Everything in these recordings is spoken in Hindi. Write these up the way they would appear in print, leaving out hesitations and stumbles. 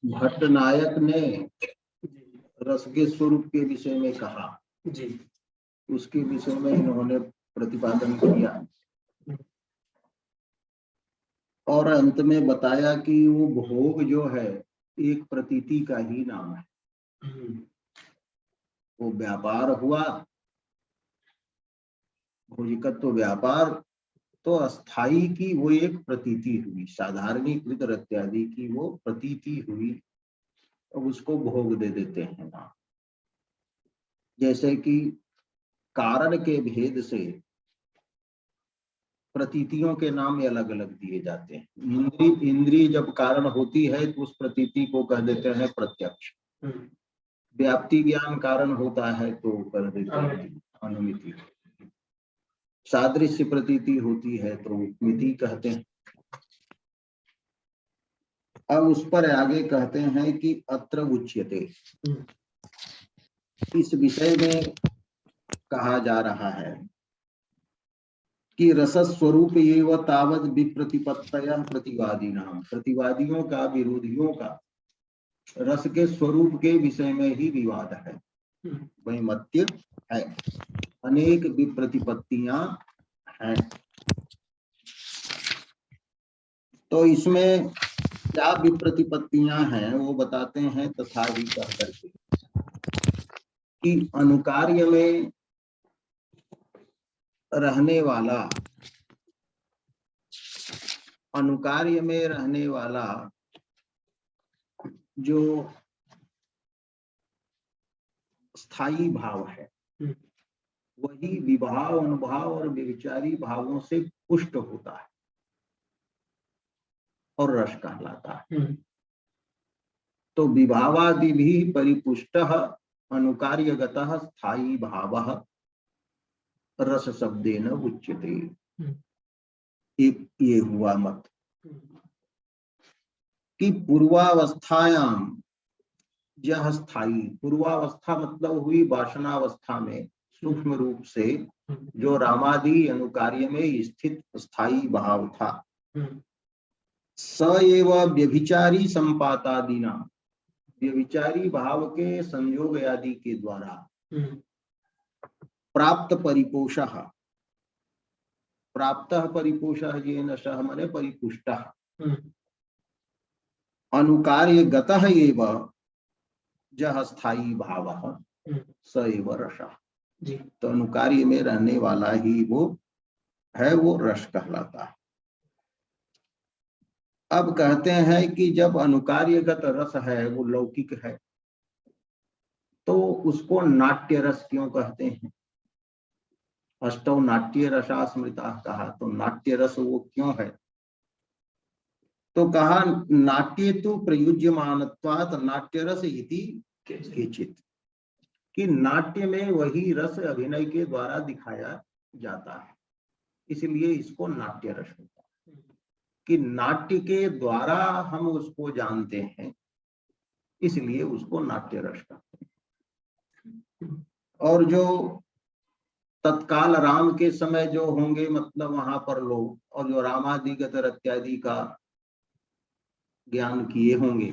भट्टनायक ने रस के स्वरूप के विषय में कहा जी, उसके विषय में इन्होंने प्रतिपादन किया और अंत में बताया कि वो भोग जो है एक प्रतीति का ही नाम है। वो व्यापार हुआ, भोजिकत्व तो व्यापार तो अस्थाई की वो एक प्रतीति हुई, साधारणीकृत इत्यादि की वो प्रतीति हुई, अब उसको भोग दे देते हैं नाम। जैसे कि कारण के भेद से प्रतीतियों के नाम अलग अलग दिए जाते हैं। इंद्रिय जब कारण होती है तो उस प्रतीति को कह देते हैं प्रत्यक्ष। व्याप्ति ज्ञान कारण होता है तो कह देते हैं अनुमिति। सादृश्य प्रतीति होती है तो मिति कहते हैं। अब उस पर आगे कहते हैं कि अत्र उच्यते, इस विषय में कहा जा रहा है कि रस स्वरूप एव तावद विप्रतिपत्तयः प्रतिवादिनां, प्रतिवादियों का, विरोधियों का रस के स्वरूप के विषय में ही विवाद है, वैमत्य है, अनेक विप्रतिपत्तियां हैं। तो इसमें क्या विप्रतिपत्तियां हैं वो बताते हैं। तथा ही कह करके कि अनुकार्य में रहने वाला, अनुकार्य में रहने वाला जो स्थायी भाव है वही विभाव, अनुभाव और व्यभिचारी भावों से पुष्ट होता है और रस कहलाता है। तो विभावादि भी परिपुष्टः अनुकार्यगतः स्थायी भावः रस शब्देन उच्यते। एक ये हुआ मत कि पूर्वावस्थायाम यह स्थायी, पूर्वावस्था मतलब हुई वासनावस्था में सूक्ष्म रूप से जो रामादि अनुकार्य में स्थित स्थायी भाव था, स एव व्यभिचारी संपातादिना, व्यभिचारी भाव के संयोग आदि के द्वारा प्राप्त परिपोषः, प्राप्त परिपोषः येन सह मने परिपुष्टः, अनुकार्य गतः एव जह स्थायी भावः स एव रसः। तो अनुकार्य में रहने वाला ही वो है, वो रस कहलाता है। अब कहते हैं कि जब अनुकार्यगत रस है वो लौकिक है तो उसको नाट्य रस क्यों कहते हैं। अष्टौ नाट्य रसा स्मृता कहा, तो नाट्य रस वो क्यों है। तो कहा नाट्ये तो प्रयुज्यमानत्वात् नाट्य रस इति केचित्, कि नाट्य में वही रस अभिनय के द्वारा दिखाया जाता है, इसलिए इसको नाट्य रस होता है कि नाट्य के द्वारा हम उसको जानते हैं, इसलिए उसको नाट्य रस कहते हैं। और जो तत्काल राम के समय जो होंगे, मतलब वहां पर लोग, और जो रामादिगत इत्यादि का ज्ञान किए होंगे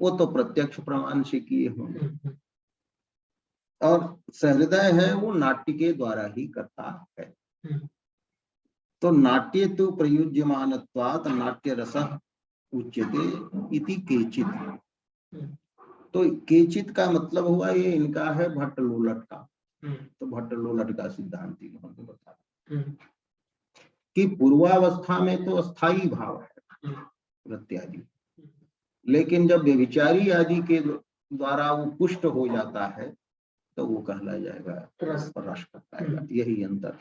वो तो प्रत्यक्ष प्रमाण से किए होंगे, और सहृदय है वो नाट्य के द्वारा ही करता है। तो नाट्य तो प्रयुज्यमानत्वात् नाट्य रस उच्यते इति केचित्। तो केचित् का मतलब हुआ ये इनका है भट्ट लोलट का। तो भट्ट लोलट का सिद्धांत इन्होंने बताया कि पूर्वावस्था में तो अस्थाई भाव है प्रत्यादि, लेकिन जब व्यभिचारी आदि के द्वारा वो पुष्ट हो जाता है तो वो कहला जाएगा रस कहलाएगा। यही अंतर।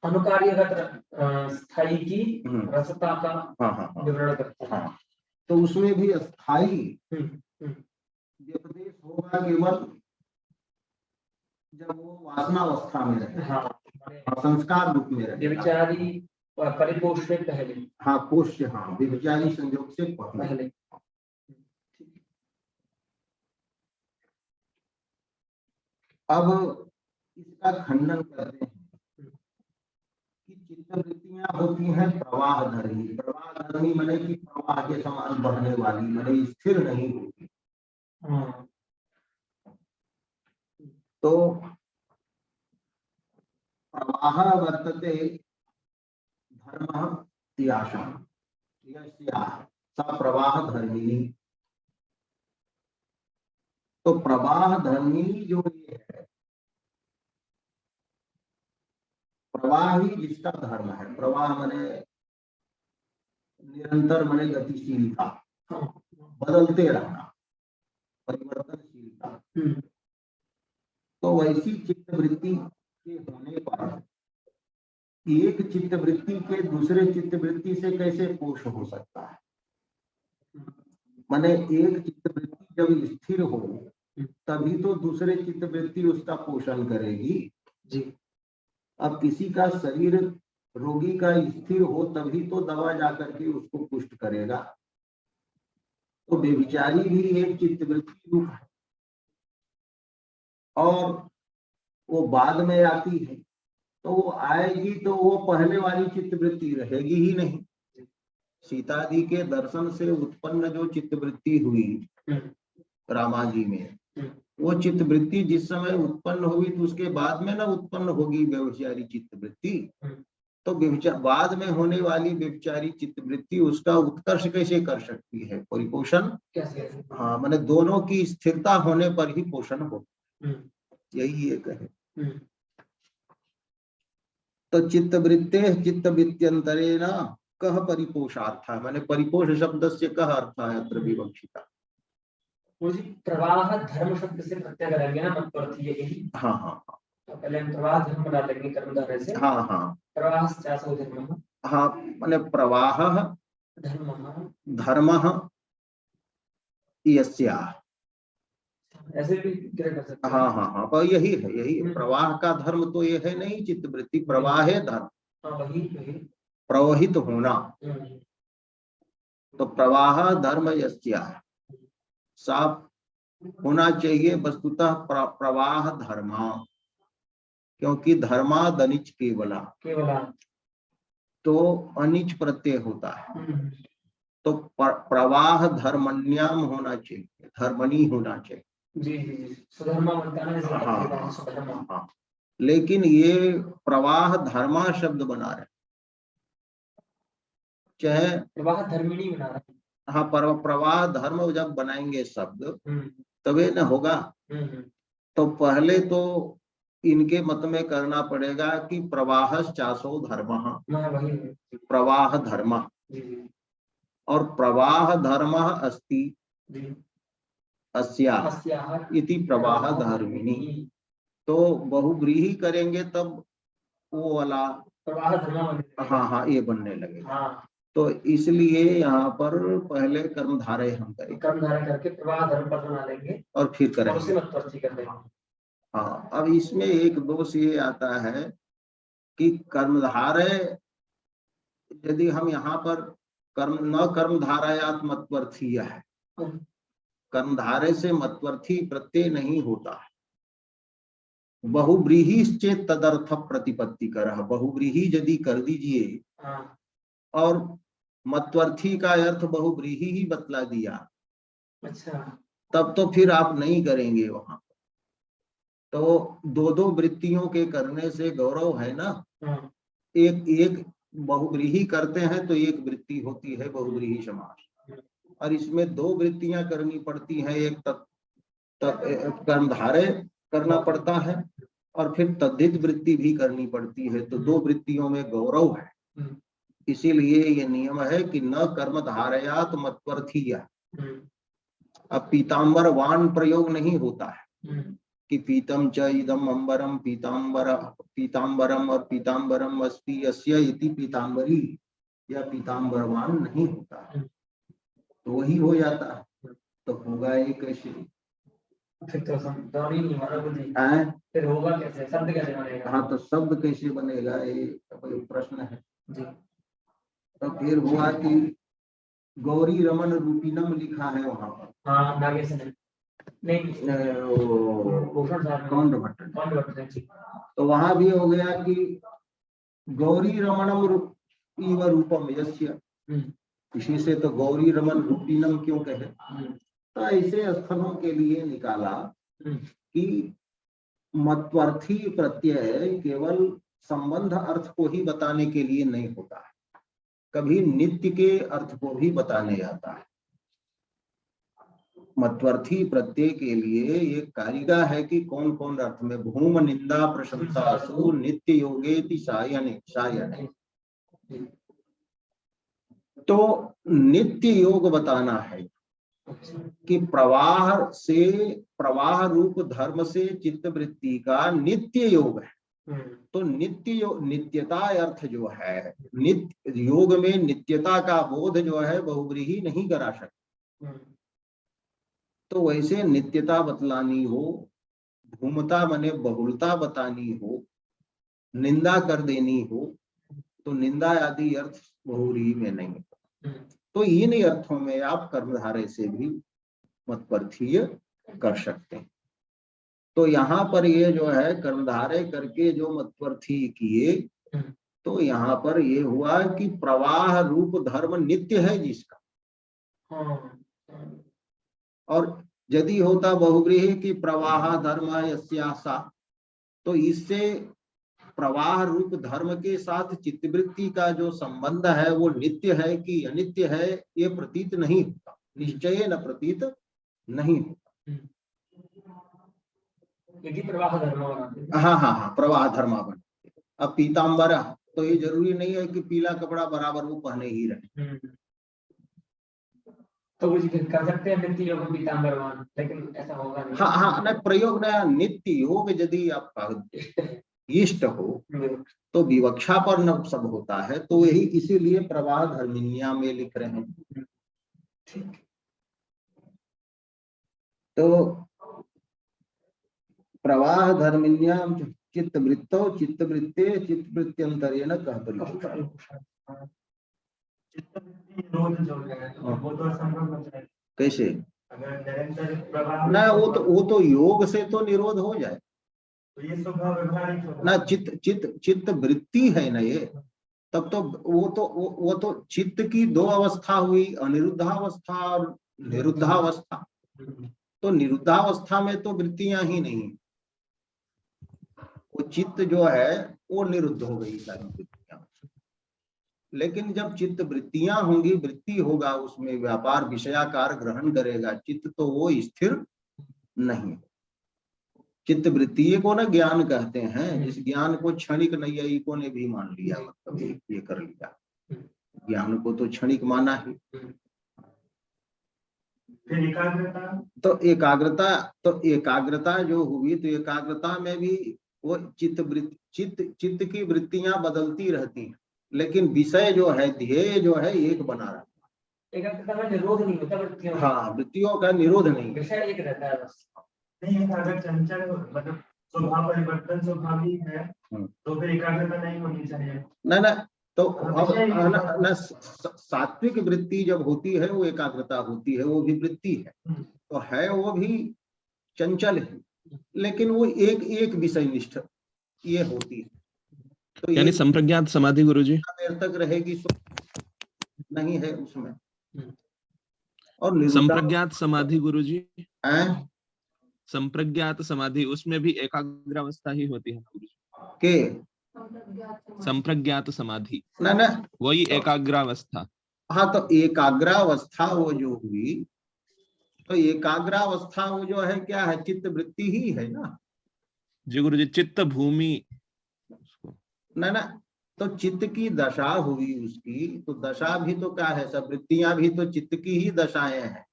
अनुकार्यगत स्थायी की रसता का विवरण करता है। तो उसमें भी अस्थाई व्यपदेश होगा केवल जब वो वासनावस्था में रहे, संस्कार रूप में रहे, व्यभिचारी परिपोष से पहले। हाँ पोष, हाँ व्यभिचारी संयोग से पहले। अब इसका खंडन करते हैं चित्तवृत्तियां होती हैं प्रवाह धर्मी। प्रवाह धर्मी माने कि प्रवाह के समान बहने वाली, माने स्थिर नहीं होती। तो प्रवाह वर्तते धर्म त्याशा सा प्रवाह धर्मिणी। तो प्रवाह धर्मिणी जो ये है, प्रवाह ही जिसका धर्म है। प्रवाह माने निरंतर, माने गतिशीलता, बदलते रहना, परिवर्तनशीलता। तो वैसी चित्तवृत्ति के होने पर एक चित्तवृत्ति के दूसरे चित्तवृत्ति से कैसे पोष हो सकता है? माने एक चित्तवृत्ति जब स्थिर हो तभी तो दूसरे चित्तवृत्ति उसका पोषण करेगी जी। अब किसी का शरीर रोगी का स्थिर हो तभी तो दवा जाकर के उसको पुष्ट करेगा। तो बेविचारी भी एक चित्तवृत्ति रूप है और वो बाद में आती है, तो वो आएगी तो वो पहले वाली चित्तवृत्ति रहेगी ही नहीं। सीता जी के दर्शन से उत्पन्न जो चित्तवृत्ति हुई रामा जी में, वो चित्तवृत्ति जिस समय उत्पन्न हुई तो उसके बाद में ना उत्पन्न होगी व्यभिचारी चित्तवृत्ति। तो बाद में होने वाली व्यभिचारी चित्तवृत्ति उसका उत्कर्ष कैसे कर सकती है? परिपोषण कैसे? हाँ, माने दोनों की स्थिरता होने पर ही पोषण हो, यही एक है। तो चित्तवृत्ते चित्तवृत्त्यंतरेण कह परिपोषार्थ, माने परिपोष शब्द से कह अर्थ है अत्र विवक्षिता। प्रवाह धर्म शब्द से प्रत्यय करेंगे ना, मतलब यही। हाँ हाँ हाँ, तो पहले हम प्रवाह धर्म डालेंगे कर्मधारय से। हाँ हाँ, प्रवाह चासो धर्म। हाँ, माने प्रवाह धर्म यस्या, ऐसे भी कर सकते हैं। हाँ हाँ हाँ, पर यही है, यही है। प्रवाह का धर्म तो ये है नहीं चित्तवृत्ति, प्रवाह है धर्म, वही प्रवहित होना। तो प्रवाह धर्म यस्या साफ होना चाहिए वस्तुतः प्रवाह धर्मा, क्योंकि धर्माद अनिच केवला, तो अनिच प्रत्यय होता है। तो प्रवाह धर्मन्याम होना चाहिए, धर्मनी होना चाहिए। जी जी, सुधर्मा बनता है। हाँ हाँ, लेकिन ये प्रवाह धर्मा शब्द बना रहे, चाहे प्रवाह धर्मिणी बना रहे। हाँ, प्रवाह धर्म जब बनाएंगे शब्द तभी न होगा। तो पहले तो इनके मत में करना पड़ेगा कि प्रवाह चासो धर्म, प्रवाह धर्म, और प्रवाह धर्म अस्ति अस्या इति प्रवाह धर्मिणी। तो बहुव्रीहि करेंगे तब वो वाला प्रवाह धर्म, हाँ हाँ, ये बनने लगेगा। तो इसलिए यहाँ पर पहले कर्मधारय हम करेंगे, कर्मधारय करके प्रवाह धर्म पद बना लेंगे और फिर करेंगे। हाँ, अब इसमें एक दोष ये आता है कि कर्मधारय यदि हम यहाँ पर कर्मधारयात मत्वर्थीय है, कर्मधारय से मत्वर्थी प्रत्यय नहीं होता है। बहुव्रीहिश्चेत तदर्थ प्रतिपत्ति कर, बहुव्रीहि यदि कर दीजिए और मत्वर्थी का अर्थ बहुव्रीहि ही बतला दिया, अच्छा, तब तो फिर आप नहीं करेंगे वहां। तो दो दो वृत्तियों के करने से गौरव है ना। एक एक बहुव्रीहि करते हैं तो एक वृत्ति होती है बहुव्रीहि समास, और इसमें दो वृत्तियां करनी पड़ती हैं, एक कर्मधारय करना पड़ता है और फिर तद्धित वृत्ति भी करनी पड़ती है। तो दो वृत्तियों में गौरव है, इसीलिए ये नियम है कि न कर्मधारयात मत्वर्थीया। अब पीताम्बर वान प्रयोग नहीं होता है कि पीतम च इदम अंबरम पीताम्बरम और पीताम्बरम अस्ति यस्य इति पीताम्बरी, या पीताम्बरवान नहीं होता है, तो वही हो जाता है। तो होगा ये कैसे? फिर तो फिर होगा कैसे? शब्द कैसे बनेगा? हाँ, तो शब्द कैसे बनेगा, ये प्रश्न है जी। तो फिर हुआ कि गौरी रमन रूपिनम लिखा है वहां पर, हाँ, नागेश कौंड भट्ट। तो वहां भी हो गया कि गौरी रमणम इव रूपम यस्य, इसी से तो गौरी रमन रूपिनम क्यों कहे। तो ऐसे स्थलों के लिए निकाला कि मत्वर्थी प्रत्यय केवल संबंध अर्थ को ही बताने के लिए नहीं होता है, कभी नित्य के अर्थ को भी बताने आता है। मत्वर्थी प्रत्यय के लिए एक कारिका है कि कौन कौन अर्थ में, भूम निंदा प्रशंसासु नित्य योगेति सायने सायने, तो नित्य योग बताना है कि प्रवाह से, प्रवाह रूप धर्म से चित्तवृत्ति का नित्य योग है। तो नित्य योग, नित्यता अर्थ जो है, नित्य योग में नित्यता का बोध जो है बहुव्रीहि नहीं करा सकते। तो वैसे नित्यता बतलानी हो, भूमता माने बहुलता बतानी हो, निंदा कर देनी हो, तो निंदा आदि अर्थ बहुव्रीहि में नहीं। तो इन अर्थों में आप कर्मधारय से भी मतपर्थीय कर सकते हैं। तो यहाँ पर ये जो है कर्मधारय करके जो मतपर्थी किए, तो यहाँ पर ये हुआ कि प्रवाह रूप धर्म नित्य है जिसका, और यदि होता बहुव्रीहि की प्रवाह धर्म यस्यासा, तो इससे प्रवाह रूप धर्म के साथ चित्तवृत्ति का जो संबंध है वो नित्य है कि अनित्य है ये प्रतीत नहीं होता, निश्चय न प्रतीत नहीं होता। यदि प्रवाह धर्म, हाँ, प्रवाह धर्म बन। अब पीताम्बर, तो ये जरूरी नहीं है कि पीला कपड़ा बराबर वो पहने ही रहे। तो वो कर सकते हैं नित्य योग पीताम्बरवान, लेकिन ऐसा होगा नहीं। हाँ, न प्रयोग नया नित्य योग यदि आप इष्ट हो तो विवक्षा पर न सब होता है, तो यही इसीलिए प्रवाह धर्मिन्या में लिख रहे हैं। तो प्रवाह धर्मिन्याम चित्तवृत्तौ चित्तवृत्ते चित्तवृत्त्यंतरेण कह कैसे ना, वो तो योग से तो निरोध हो जाए ना, चित्त वृत्ति है ना ये, तब तो वो तो चित्त की दो अवस्था हुई, अनिरुद्धावस्था और निरुद्धावस्था। तो निरुद्धावस्था में तो वृत्तियां ही नहीं, वो चित्त जो है वो निरुद्ध हो गई सारी वृत्तियां। लेकिन जब चित्त वृत्तियां होंगी, वृत्ति होगा, उसमें व्यापार विषयाकार ग्रहण करेगा चित्त, तो वो स्थिर नहीं। चित्त वृत्ति को ना ज्ञान कहते हैं, जिस ज्ञान को क्षणिक नैयायिकों ने भी मान लिया, मतलब ये कर लिया, ज्ञान को तो क्षणिक माना ही। तो एकाग्रता जो हुई, तो एकाग्रता में भी वो चित्त की वृत्तियां बदलती रहती हैं, लेकिन विषय जो है, ध्येय जो है एक बना रहता है। एकाग्रता में निरोध नहीं होता वृत्तियों। हाँ, वृत्तियों का निरोध नहीं, विषय एक रहता है बस। नहीं, अगर चंचल मतलब स्वभाव परिवर्तन स्वभावी है तो फिर एकाग्रता नहीं होनी चाहिए ना। तो अब सात्विक वृत्ति जब होती है वो एकाग्रता होती है, वो भी वृत्ति है, तो है वो भी चंचल है, लेकिन वो एक विषय निष्ठ ये होती है। तो यानी संप्रज्ञात समाधि गुरुजी देर तक रहेगी नहीं है उसमें। और संप्रज्ञात समाधि गुरुजी, संप्रज्ञात समाधि, उसमें भी एकाग्रावस्था ही होती है के संप्रज्ञात समाधि ना वही एकाग्रावस्था। हाँ, तो एकाग्रावस्था वो जो हुई, तो एकाग्रावस्था वो जो है क्या है, चित्त वृत्ति ही है ना जी गुरुजी। चित्त भूमि ना, तो चित्त की दशा हुई उसकी, तो दशा भी तो क्या है, सब वृत्तियां भी तो चित्त की ही दशाएं हैं।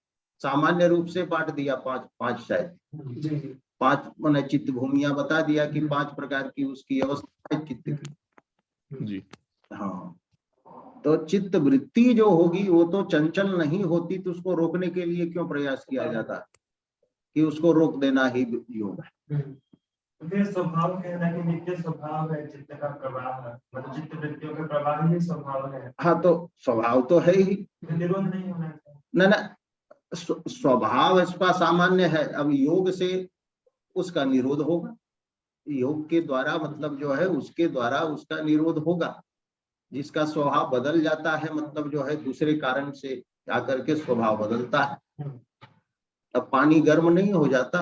सामान्य रूप से बांट दिया पांच शायद 5 मैंने चित्त भूमियां बता दिया कि 5 प्रकार की उसकी अवस्था है चित्त की जी। हाँ, तो चित्त वृत्ति जो होगी वो तो चंचल नहीं होती, तो उसको रोकने के लिए क्यों प्रयास किया जाता है कि उसको रोक देना ही योग है। फिर स्वभाव कहना कि नित्य स्वभाव है चित्त का प्रवाह, मतलब चित्त वृत्तियों का प्रवाह ही स्वभाव है। हाँ, तो स्वभाव तो है ही, निरोध नहीं होना चाहिए ना। स्वभाव इसका सामान्य है, अब योग से उसका निरोध होगा। योग के द्वारा मतलब जो है उसके द्वारा उसका निरोध होगा। जिसका स्वभाव बदल जाता है मतलब जो है दूसरे कारण से आकर के स्वभाव बदलता है। अब पानी गर्म नहीं हो जाता।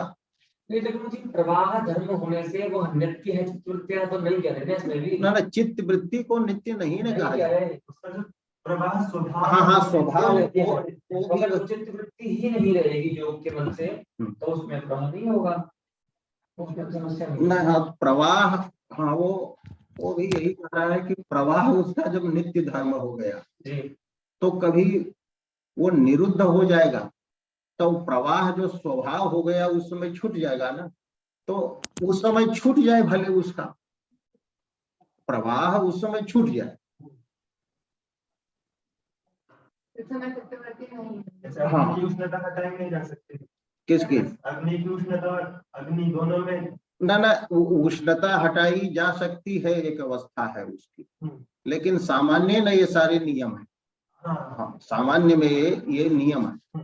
नहीं, लेकिन मुझे प्रवाह धर्म होने से वो नित्य है, चित्तवृत्तियां तो नहीं कह रहे ना इसमें भी। ना चित्त वृत्ति को नित्य नहीं ना कहा नहीं कह जाता। रहे। उसका जो प्रवाह स्वभाव हाँ हाँ है, स्वभाव नित्य है। वो भी अगर चित्तवृत्ति ही नहीं रहेगी योग के मन से तो उसमें प्रवाह नहीं होगा, उसमें समस्या नहीं ना। होगी। हाँ प्रवाह, हाँ वो भी यही कह रहा है कि प्रवाह उसका जब नित्य धर्म हो गया जी तो कभी वो निरुद्ध हो जाएगा, तो प्रवाह जो स्वभाव हो गया उस समय छूट जाएगा ना। तो उस समय छूट जाए भले, उसका प्रवाह उस समय छूट जाए। जैसे हाँ। अग्नि की उष्णता हटाई नहीं जा सकती। किसकी? अग्नि की उष्णता और अग्नि दोनों में। ना उष्णता हटाई जा सकती है, एक अवस्था है उसकी, लेकिन सामान्य में ये सारे नियम है। हाँ सामान्य में ये नियम है।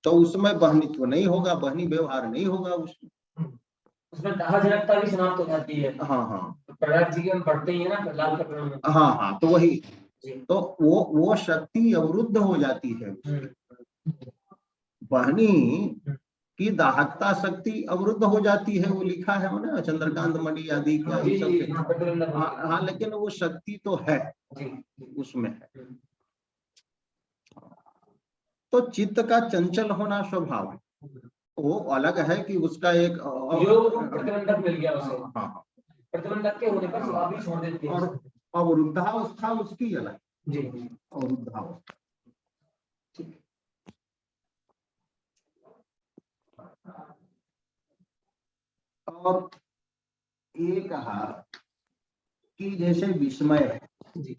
तो उसमें बहनित्व नहीं होगा, बहनी व्यवहार नहीं होगा उसमें दाहजनकता भी समाप्त हो जाती है। हाँ हाँ प्रहलाद जी के हम पढ़ते ही है ना, प्रहलाद प्रकरण में। हाँ हाँ तो वही, जी। तो वो शक्ति अवरुद्ध हो जाती है। बहनी की दाहकता शक्ति अवरुद्ध हो जाती है, वो लिखा है ना चंद्रकांत मणि आदि का जी, इन सब जी, के। हाँ, प्रतिबंधक हो गया। हाँ लेकिन वो शक्ति तो है, जी। उसमें है। तो चित्त का चंचल होना स्वभाव है, वो अलग है कि उसका एक योग रूप प्रतिबंधक मिल गया उसे। हाँ प्रतिबंधक के होने पर स्वभाव ही छोड़ देती है। और अवरुद्धावस्था उसकी अलग। जी। अवरुद्धावस्था और ये कहा कि जैसे विस्मय है, जी।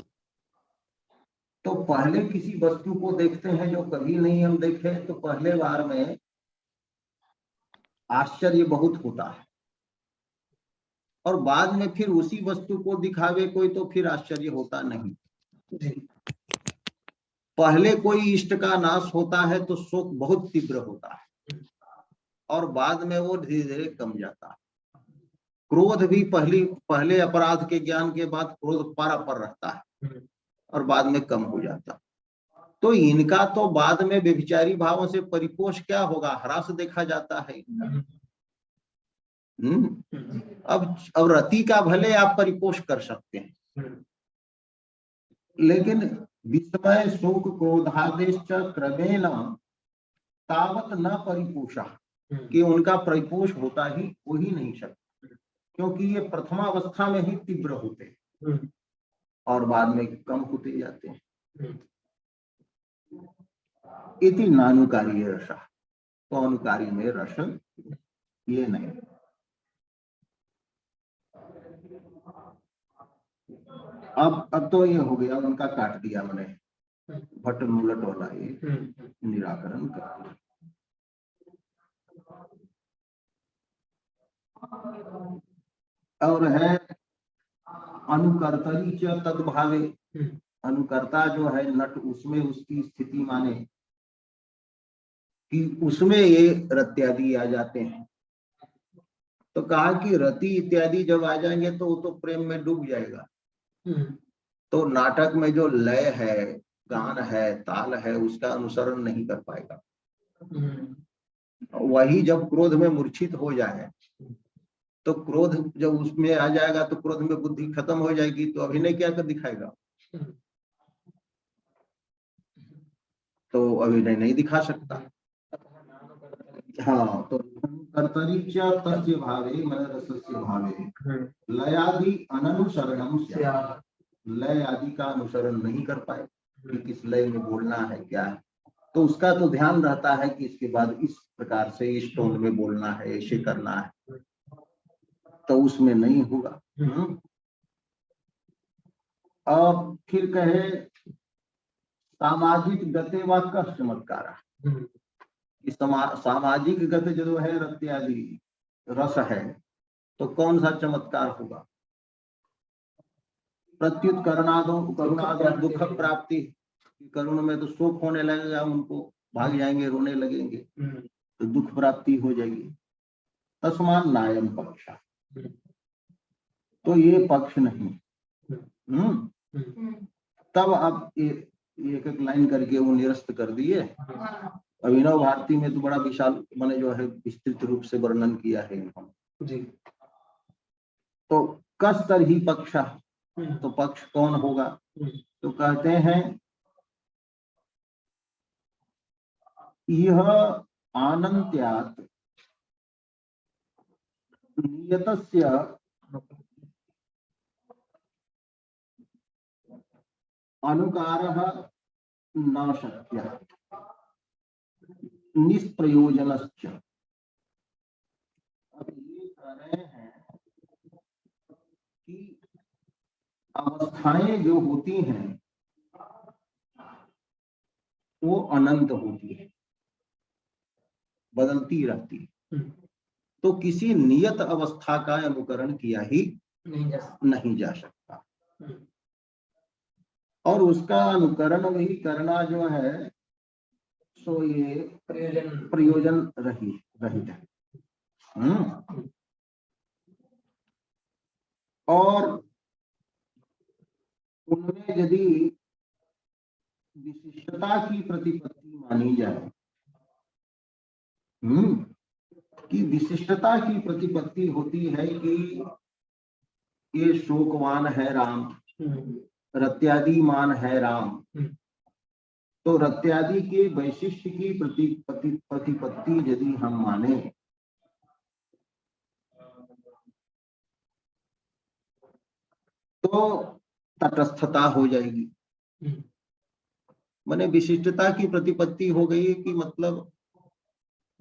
तो पहले किसी वस्तु को देखते हैं जो कभी नहीं हम देखे, तो पहले बार में आश्चर्य बहुत होता है, और बाद में फिर उसी वस्तु को दिखावे कोई तो फिर आश्चर्य होता नहीं। जी। पहले कोई इष्ट का नाश होता है तो शोक बहुत तीव्र होता है, और बाद में वो धीरे धीरे कम जाता है। क्रोध भी पहले अपराध के ज्ञान के बाद क्रोध पारापर रहता है और बाद में कम हो जाता है। तो इनका तो बाद में व्यभिचारी भावों से परिपोष क्या होगा, ह्रास देखा जाता है इनका। अब रति का भले आप परिपोष कर सकते हैं, लेकिन विस्मय शोक क्रोधादेश क्रमेण तावत न परिपोषा, कि उनका परिपोष होता ही हो ही नहीं सकता, क्योंकि ये प्रथमावस्था में ही तीव्र होते हैं और बाद में कम होते जाते हैं। इति नानुकारी रसा, तो अनुकारी में रस ये नहीं। अब तो ये हो गया, उनका काट दिया मैंने, भट्ट मूलट वाला ये निराकरण कर दिया। और है अनुकर्तरी च तद्भावे, अनुकर्ता जो है नट, उसमें उसकी स्थिति माने कि उसमें ये रत्यादि आ जाते हैं। तो कहा कि रति इत्यादि जब आ जाएंगे तो वो तो प्रेम में डूब जाएगा। तो नाटक में जो लय है, गान है, ताल है, उसका अनुसरण नहीं कर पाएगा। वही जब क्रोध में मूर्छित हो जाए, तो क्रोध जब उसमें आ जाएगा तो क्रोध में बुद्धि खत्म हो जाएगी, तो अभिनय क्या कर दिखाएगा? तो अभिनय नहीं दिखा सकता। हाँ, तो कर्तरी च तस्य भावे मन रसस्य भावे लयादि अनुसरणम स्यात्, लय आदि का अनुसरण नहीं कर पाए कि किस लय में बोलना है, क्या है। तो उसका तो ध्यान रहता है कि इसके बाद इस प्रकार से इस टोन में बोलना है, ऐसे करना है, तो उसमें नहीं होगा। और फिर कहे सामाजिक गते व का चमत्कार, सामाजिक गत जो है रत्यादि रस है, तो कौन सा चमत्कार होगा? प्रत्युत करुणादो दुख प्राप्ति, करुण में तो शोक होने लगेगा, उनको भाग जाएंगे, रोने लगेंगे, तो दुख प्राप्ति हो जाएगी। तस्मान नायम पक्षा, तो ये पक्ष नहीं। तब आप एक एक लाइन करके वो निरस्त कर दिए। अभिनव भारती में तो बड़ा विशाल माने जो है विस्तृत रूप से वर्णन किया है इन्होंने। तो कस्तर ही पक्ष, तो पक्ष कौन होगा? तो कहते हैं यह आनन्त्यात् नियतस्य अनुकारः न शक्यः निष्प्रयोजनश्च। अब ये कह रहे हैं कि अवस्थाएं जो होती हैं वो अनंत होती है, बदलती रहती है। तो किसी नियत अवस्था का अनुकरण किया ही नहीं जा सकता, और उसका अनुकरण भी करना जो है सो ये प्रयोजन रहित है। और उनमें यदि विशिष्टता की प्रतिपत्ति मानी जाए, कि विशिष्टता की प्रतिपत्ति होती है कि ये शोकवान है राम, रत्यादिमान है राम, तो रत्यादि के वैशिष्ट की प्रतिपत्ति यदि हम माने तो तटस्थता हो जाएगी। माने विशिष्टता की प्रतिपत्ति हो गई कि मतलब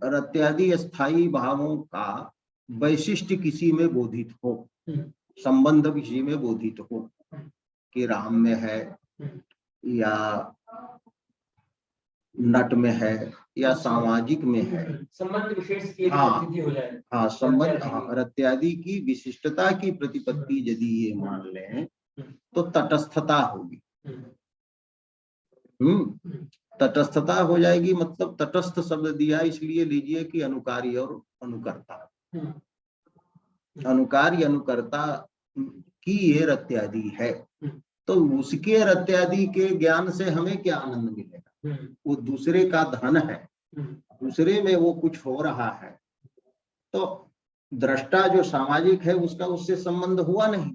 रत्यादि स्थायी भावों का वैशिष्ट किसी में बोधित हो, संबंध किसी में बोधित हो, कि राम में है या नट में है या सामाजिक में है, संबंध विशेष की हाँ, हो जाए। हाँ संबंध, हाँ रत्यादि की विशिष्टता की प्रतिपत्ति यदि ये मान लें तो तटस्थता होगी। तटस्थता हो जाएगी। मतलब तटस्थ शब्द दिया इसलिए लीजिए कि अनुकारी और अनुकर्ता, अनुकारी अनुकर्ता की ये रत्यादि है, तो उसके रत्यादि के ज्ञान से हमें क्या आनंद मिलेगा? वो दूसरे का धन है, दूसरे में वो कुछ हो रहा है, तो दृष्टा जो सामाजिक है उसका उससे संबंध हुआ नहीं,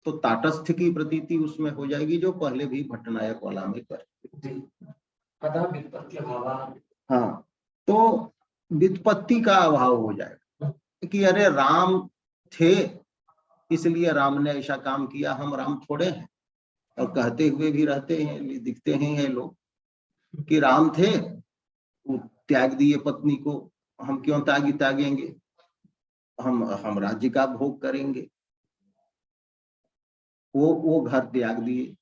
तो ताटस्थ की प्रतीति उसमें हो जाएगी, जो पहले भी भट्टनायक वाला में कर। हाँ, तो व्युत्पत्ति का अभाव हो जाएगा कि अरे राम थे इसलिए राम ने ऐसा काम किया, हम राम थोड़े हैं। और कहते हुए भी रहते हैं, दिखते हैं ये लोग कि राम थे, वो त्याग दिए पत्नी को, हम क्यों त्यागेंगे, हम राज्य का भोग करेंगे। वो घर त्याग दिए,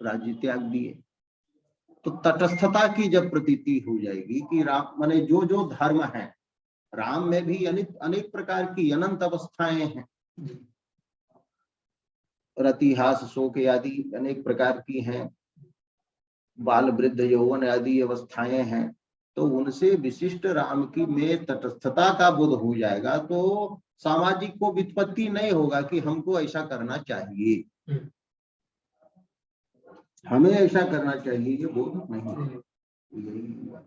राज्य त्याग दिए। तो तटस्थता की जब प्रतीति हो जाएगी कि राम माने जो जो धर्म है, राम में भी अनेक प्रकार की अनंत अवस्थाएं हैं, रतिहास शोक आदि अनेक प्रकार की हैं, बाल वृद्ध यौवन आदि अवस्थाएं हैं, तो उनसे विशिष्ट राम की में तटस्थता का बोध हो जाएगा, तो सामाजिक को व्युत्पत्ति नहीं होगा कि हमको ऐसा करना चाहिए, हमें ऐसा करना चाहिए, ये बोध नहीं है। यही हुआ।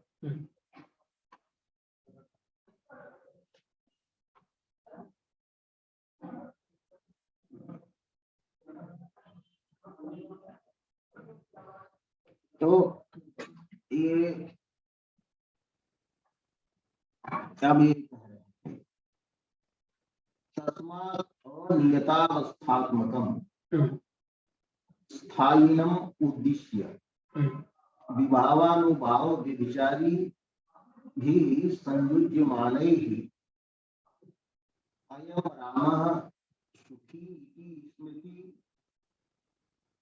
तो ये क्या भी तस्मात् अनियतावस्थात्मकम् स्थायिनम उद्दिश्य विभावानुभाव व्यभिचारी भी संयुज्यमानैः अयम रामः सुखी इति स्मृति,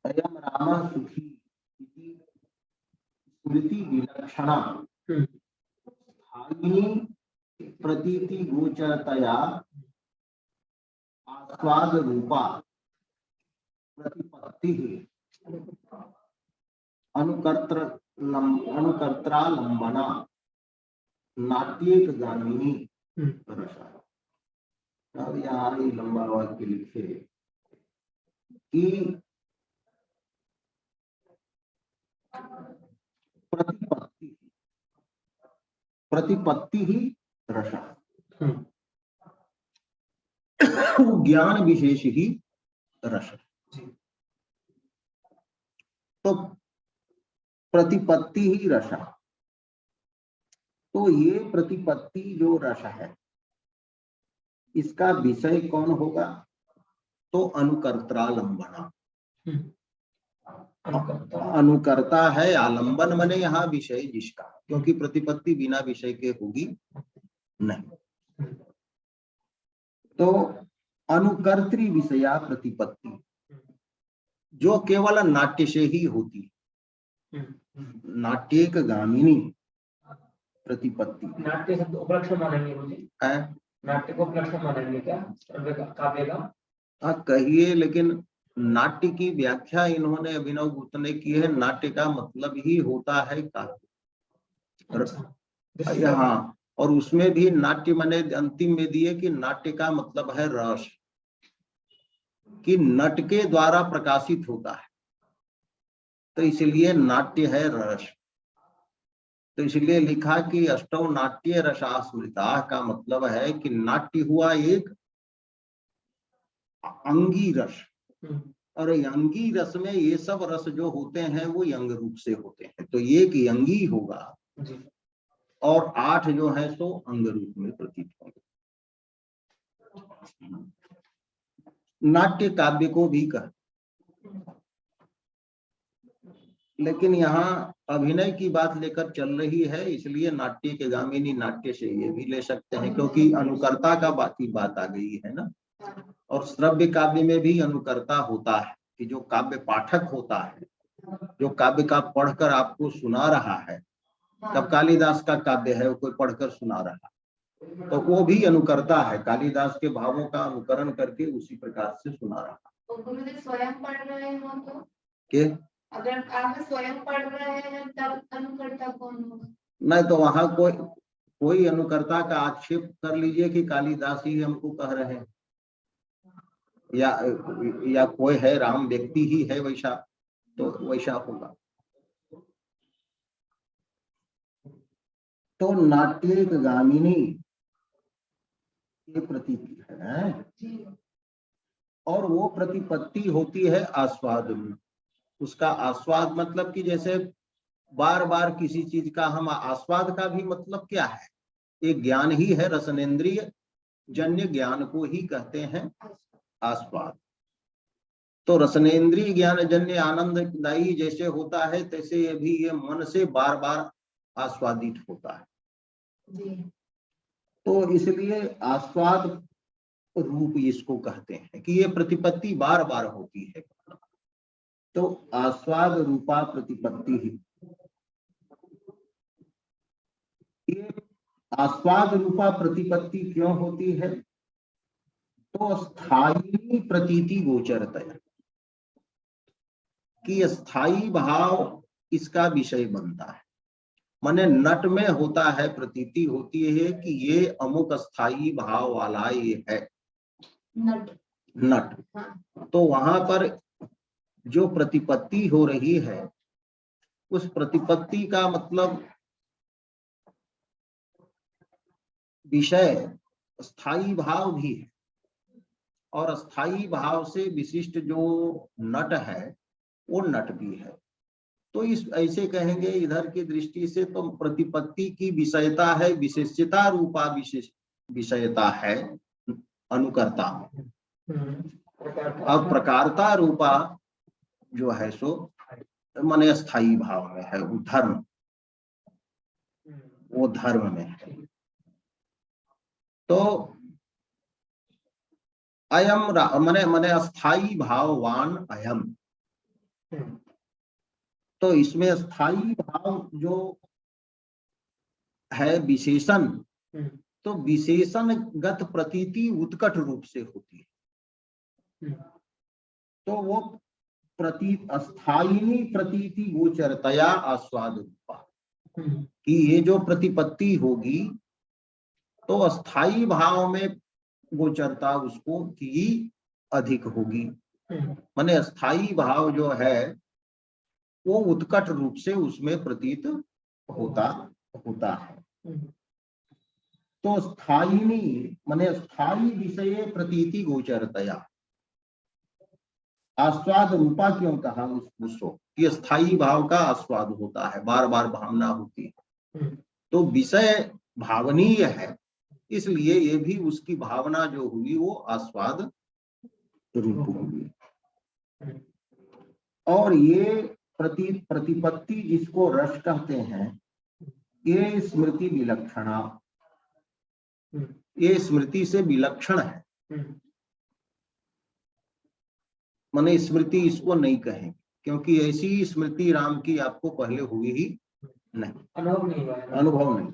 अयम रामः सुखी इति स्मृति विलक्षणा स्थायिनी प्रतीति गोचरतया आस्वाद रूपा प्रतिपत्ति अनुकर्त्रालंबना नाट्येक गामिनी रसा। अब यहाँ ही लंबा वाक्य लिखे कि प्रतिपत्ति प्रतिपत्ति ही रस, ज्ञान विशेष ही रस। तो प्रतिपत्ति ही रस, तो ये प्रतिपत्ति जो रस है इसका विषय कौन होगा? तो अनुकर्त्रालंबना। अनुकर्ता है, आलंबन मने यहाँ विषय जिसका, क्योंकि प्रतिपत्ति बिना विषय के होगी नहीं। तो अनुकर्त्री विषया प्रतिपत्ति जो केवल नाट्य से ही होती, नाट्यक गामिनी प्रतिपत्ति। नाट्य शब्द उपलक्षण मानेंगे मुझे, नाट्य को उपलक्षण मानेंगे क्या काव्य का? हाँ कहिए, लेकिन नाट्य की व्याख्या इन्होंने अभिनव गुप्त ने की है। नाट्य का मतलब ही होता है काव्य। हाँ, और उसमें भी नाट्य माने अंतिम में दिए कि नाट्य का मतलब है रस, कि नट के द्वारा प्रकाशित होता है, तो इसलिए नाट्य है रस। तो इसलिए लिखा कि अष्टौ नाट्य रसास्मृता का मतलब है कि नाट्य हुआ एक अंगी रस, और अंगी रस में ये सब रस जो होते हैं वो यंग रूप से होते हैं। तो एक यंगी होगा और 8 जो है सो अंग रूप में प्रतीत होंगे। नाट्य काव्य को भी कह, लेकिन यहाँ अभिनय की बात लेकर चल रही है, इसलिए नाट्य के गामिनी नाट्य से ये भी ले सकते हैं, क्योंकि अनुकर्ता का बाकी बात आ गई है ना। और श्रव्य काव्य में भी अनुकर्ता होता है, कि जो काव्य पाठक होता है, जो काव्य का पढ़कर आपको सुना रहा है। तब कालिदास का काव्य है, वो कोई पढ़कर सुना रहा है, तो वो भी अनुकर्ता है, कालिदास के भावों का अनुकरण करके उसी प्रकार से सुना रहा है। स्वयं पढ़ रहे हो तो के अगर आप स्वयं पढ़ रहे हैं तब अनुकर्ता कौन होगा? नहीं, तो वहां कोई अनुकर्ता का आक्षेप कर लीजिए कि कालिदास ही हमको कह रहे हैं, या कोई है राम व्यक्ति ही है वैसा, तो वैसा होगा। तो नाट्यक गामिनी ये प्रतीति है, और वो प्रतिपत्ति होती है आस्वाद में। उसका आस्वाद मतलब कि जैसे बार बार किसी चीज का हम आस्वाद का भी मतलब क्या है? एक ज्ञान ही है, रसनेन्द्रिय जन्य ज्ञान को ही कहते हैं आस्वाद। तो रसनेन्द्रिय ज्ञान जन्य आनंददायी जैसे होता है, तैसे ये भी ये मन से बार बार आस्वादित होता है। तो इसलिए आस्वाद रूप इसको कहते हैं कि ये प्रतिपत्ति बार बार होती है। तो आस्वाद रूपा प्रतिपत्ति ही, ये आस्वाद रूपा प्रतिपत्ति क्यों होती है? तो स्थायी प्रतीति गोचरतया, कि स्थायी भाव इसका विषय बनता है। माने नट में होता है, प्रतीति होती है कि ये अमुक स्थायी भाव वाला ये है नट। तो वहां पर जो प्रतिपत्ति हो रही है, उस प्रतिपत्ति का मतलब विषय स्थायी भाव भी है, और स्थायी भाव से विशिष्ट जो नट है वो नट भी है। तो इस ऐसे कहेंगे इधर की दृष्टि से, तो प्रतिपत्ति की विषयता है, विशेषता रूपा विषयता है अनुकर्ता में। अब प्रकारता रूपा जो है सो माने स्थायी भाव में है, वो धर्म में है। तो अयम माने स्थायी भाववान अयम, तो इसमें स्थायी भाव जो है विशेषण, तो विशेषणगत प्रतीति उत्कट रूप से होती है। तो वो अस्थायी प्रतीति गोचरतया आस्वाद रूपा, कि ये जो प्रतिपत्ति होगी तो अस्थायी भाव में गोचरता उसको की अधिक होगी। माने स्थायी भाव जो है वो उत्कट रूप से उसमें प्रतीत होता है। तो स्थायिनी माने स्थायी विषय प्रतीति गोचरतया, आस्वाद रूपा क्यों कहा उसको कि स्थायी भाव का आस्वाद होता है, बार बार भावना होती है, तो विषय भावनीय है, इसलिए ये भी उसकी भावना जो हुई वो आस्वाद रूप हुई। और ये प्रतिपत्ति जिसको रस कहते हैं, ये स्मृति विलक्षणा, ये स्मृति से विलक्षण है। माने स्मृति इसको नहीं कहें, क्योंकि ऐसी स्मृति राम की आपको पहले हुई ही नहीं, अनुभव नहीं।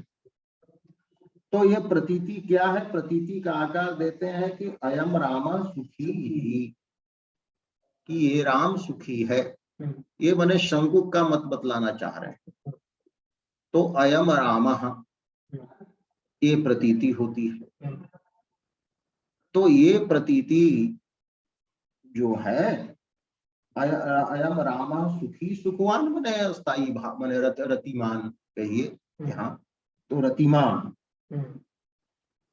तो ये प्रतीति क्या है? प्रतीति का आकार देते हैं कि अयम राम सुखी ही, कि ये राम सुखी है। ये बने शंकु का मत बतलाना चाह रहे हैं। तो अयम राम ये प्रतीति होती है। तो ये प्रतीति जो है अयम राम सुखी, सुखवान मने स्थायी भाव, मने रतिमान कहिए यहाँ, तो रतिमान।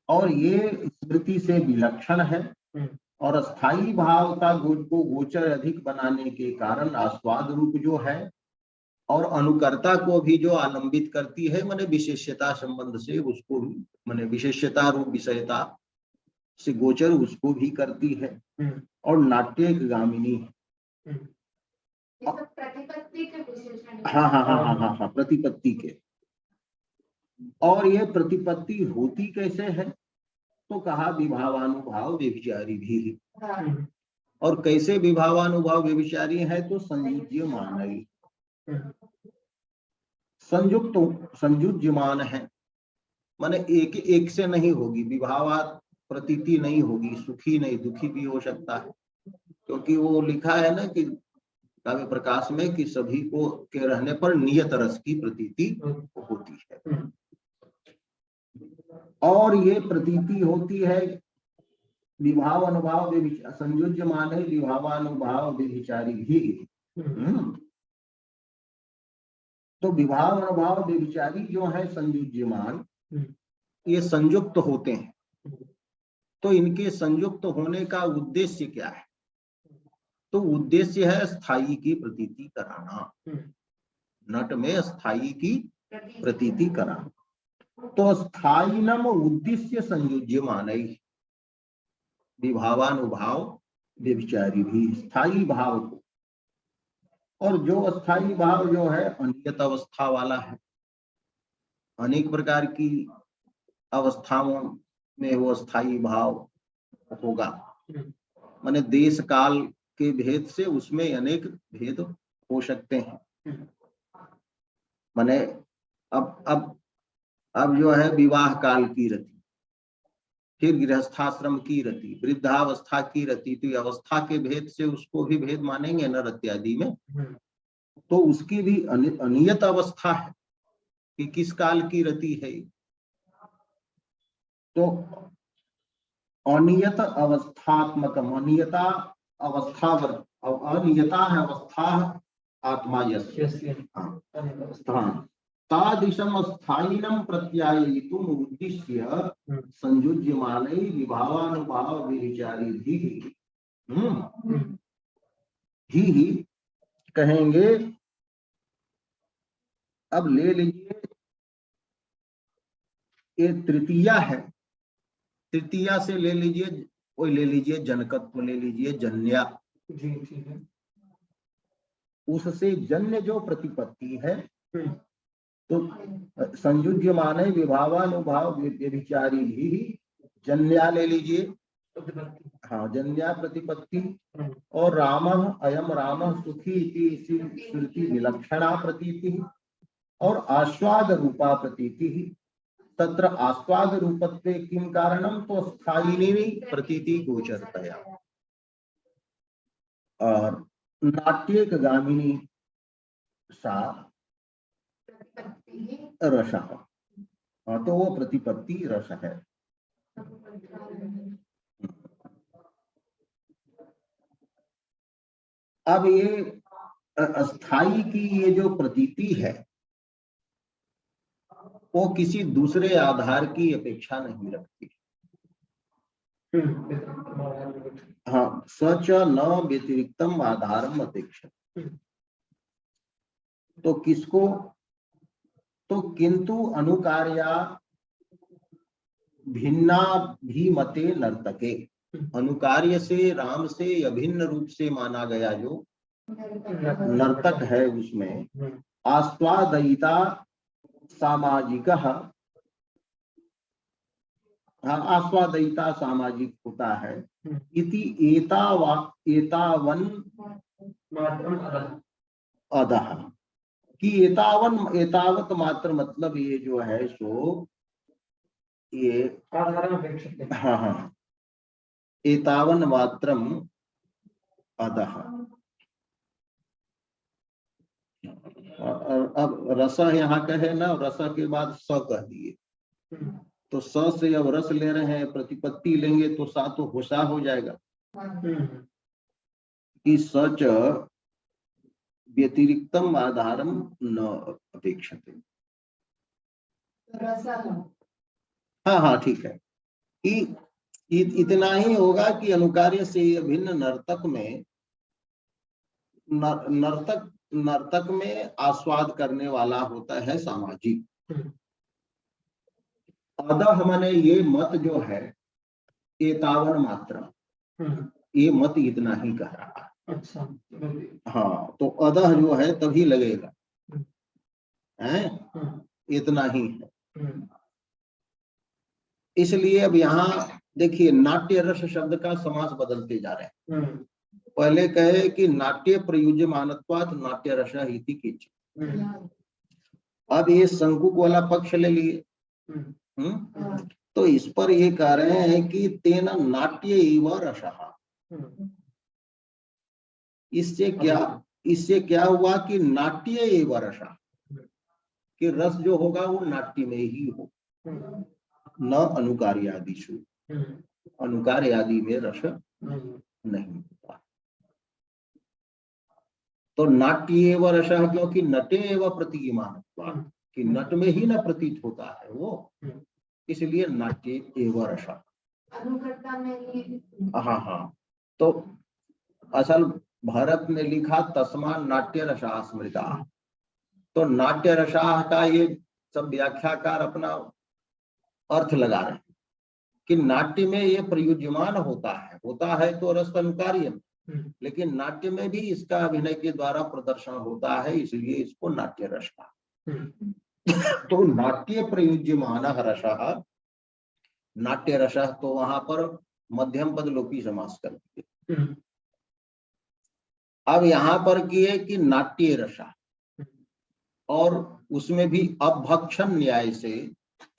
और ये स्मृति से विलक्षण है और स्थायी भाव का को गोचर अधिक बनाने के कारण आस्वाद रूप जो है, और अनुकर्ता को भी जो आलंबित करती है, माने विशेष्यता संबंध से उसको भी, माने विशेष्यता रूप विषयता से गोचर उसको भी करती है, और नाट्य गामिनी है। प्रतिपत्ति के विशेषण। हाँ, प्रतिपत्ति के। और ये प्रतिपत्ति होती कैसे है? तो कहा विभावानुभाव व्यभिचारी भी। और कैसे विभावानुभाव व्यभिचारी है? तो संयुज्यमान, संयुज्यमान है, माने एक एक से नहीं होगी, विभावात प्रतीति नहीं होगी, सुखी नहीं, दुखी भी हो सकता है, क्योंकि वो लिखा है ना कि काव्य प्रकाश में कि सभी को के रहने पर नियत रस की प्रतीति होती है। और ये प्रतीति होती है विभाव अनुभाव संयुज्यमान है, विभावानुभाव व्यभिचारी भी। तो विभाव अनुभाव व्यभिचारी जो है संयुज्यमान, ये संयुक्त होते हैं। तो इनके संयुक्त होने का उद्देश्य क्या है? तो उद्देश्य है स्थायी की प्रतीति कराना, नट में स्थायी की प्रतीति कराना। तो स्थायिनम उद्देश्य संयुज्यमान, विभावानुभाव व्यभिचारी भी, स्थायी भाव को। और जो स्थायी भाव जो है अनियत अवस्था वाला है, अनेक प्रकार की अवस्थाओं में वो स्थायी भाव होगा, माने देश काल के भेद से उसमें अनेक भेद हो सकते हैं। माने अब जो है विवाह काल की रति, फिर गृहस्थाश्रम की रति, वृद्धावस्था की रति, तो अवस्था के भेद से उसको भी भेद मानेंगे नर इत्यादि में। तो उसकी भी अनियत अवस्था है कि किस काल की रति है। तो अनियत अवस्थात्मक, अनियता अवस्था, अनियता है अवस्था आत्मा यस्य, तादृशम स्थायिनम प्रत्यायितुम उद्दिश्य संयुज्यमानै विभावानुभाव व्यभिचारी भी कहेंगे। अब ले लीजिए, ये तृतीया है, तृतीया से ले लीजिए, कोई ले लीजिए जनकत्व, ले लीजिए जन्या, उससे जन्य जो प्रतिपत्ति है, तो संयुज्यमान विभावानुभाव व्यभिचारी भी जन्या ले लीजिए, हाँ जन्या प्रतिपत्ति। और राम अयम राम सुखी इति स्मृति विलक्षणा प्रतीति, और आस्वाद रूपा प्रतीति। तत्र आस्वाद रूपत्वे किम कारणम? तो स्थायिनी प्रतीति गोचरतया। और नाट्यक गामिनी सा रस, तो वो प्रतिपत्ति रस है। अब ये अस्थाई की ये जो प्रतीति है वो किसी दूसरे आधार की अपेक्षा नहीं रखती। हाँ, सच न व्यतिरिक्तम आधारम अपेक्षा। तो किसको, तो किंतु अनुकार्या भिन्ना भी मते नर्तके, अनुकार्य से राम से अभिन्न रूप से माना गया जो नर्तक है उसमें आस्वादयिता सामाजिक, आस्वादयिता सामाजिक होता है। इति एतावन अधः कि एतावत मात्र मतलब ये जो है सो ये हाँ हाँ एतावन मात्रम अधः। अब रस यहाँ कहे ना, रस के बाद स कह दिए, तो स से अब रस ले रहे हैं, प्रतिपत्ति लेंगे तो सा तो होशा हो जाएगा कि सच व्यतिरिक्तम आधारम न अपेक्षते। हाँ हाँ ठीक है कि इतना ही होगा कि अनुकार्य से भिन्न नर्तक में नर्तक में आस्वाद करने वाला होता है सामाजिक। अदह माने ये मत जो है एतावन मात्र, ये मत इतना ही कह रहा है। अच्छा, हाँ, तो अदह जो है तभी लगेगा है, इतना ही है। इसलिए अब यहाँ देखिए नाट्य रस शब्द का समास बदलते जा रहे हैं। पहले कहे कि नाट्य प्रयुज्य मानत्वात् नाट्य रस इति किंचित्, अब ये शंकुक वाला पक्ष ले लिए। तो इस पर ये कह रहे हैं कि तेन नाट्य एव रसः, इससे क्या हुआ कि नाट्य एव रसः, कि रस जो होगा वो नाट्य में ही हो, न अनुकार्यादिषु, अनुकार्य आदि में रस नहीं होता। तो नाट्य एव रसः क्योंकि नटे एव प्रतीयमानत्वात्, कि नट में ही न प्रतीत होता है वो, इसलिए नाट्य एव रसः। हाँ हाँ, तो असल भरत ने लिखा तस्मा नाट्य रसा स्मृता, तो नाट्य रसा का ये सब व्याख्याकार अपना अर्थ लगा रहे हैं कि नाट्य में ये प्रयुज्यमान होता है तो रस अनुकार्य, लेकिन नाट्य में भी इसका अभिनय के द्वारा प्रदर्शन होता है, इसलिए इसको नाट्य रस कहा। तो नाट्य प्रयुज्यमान रसः, नाट्य रसः, तो वहां पर मध्यम पद लोपी समास कर दिए। अब यहाँ पर किए कि नाट्य रसा, और उसमें भी अभक्षण न्याय से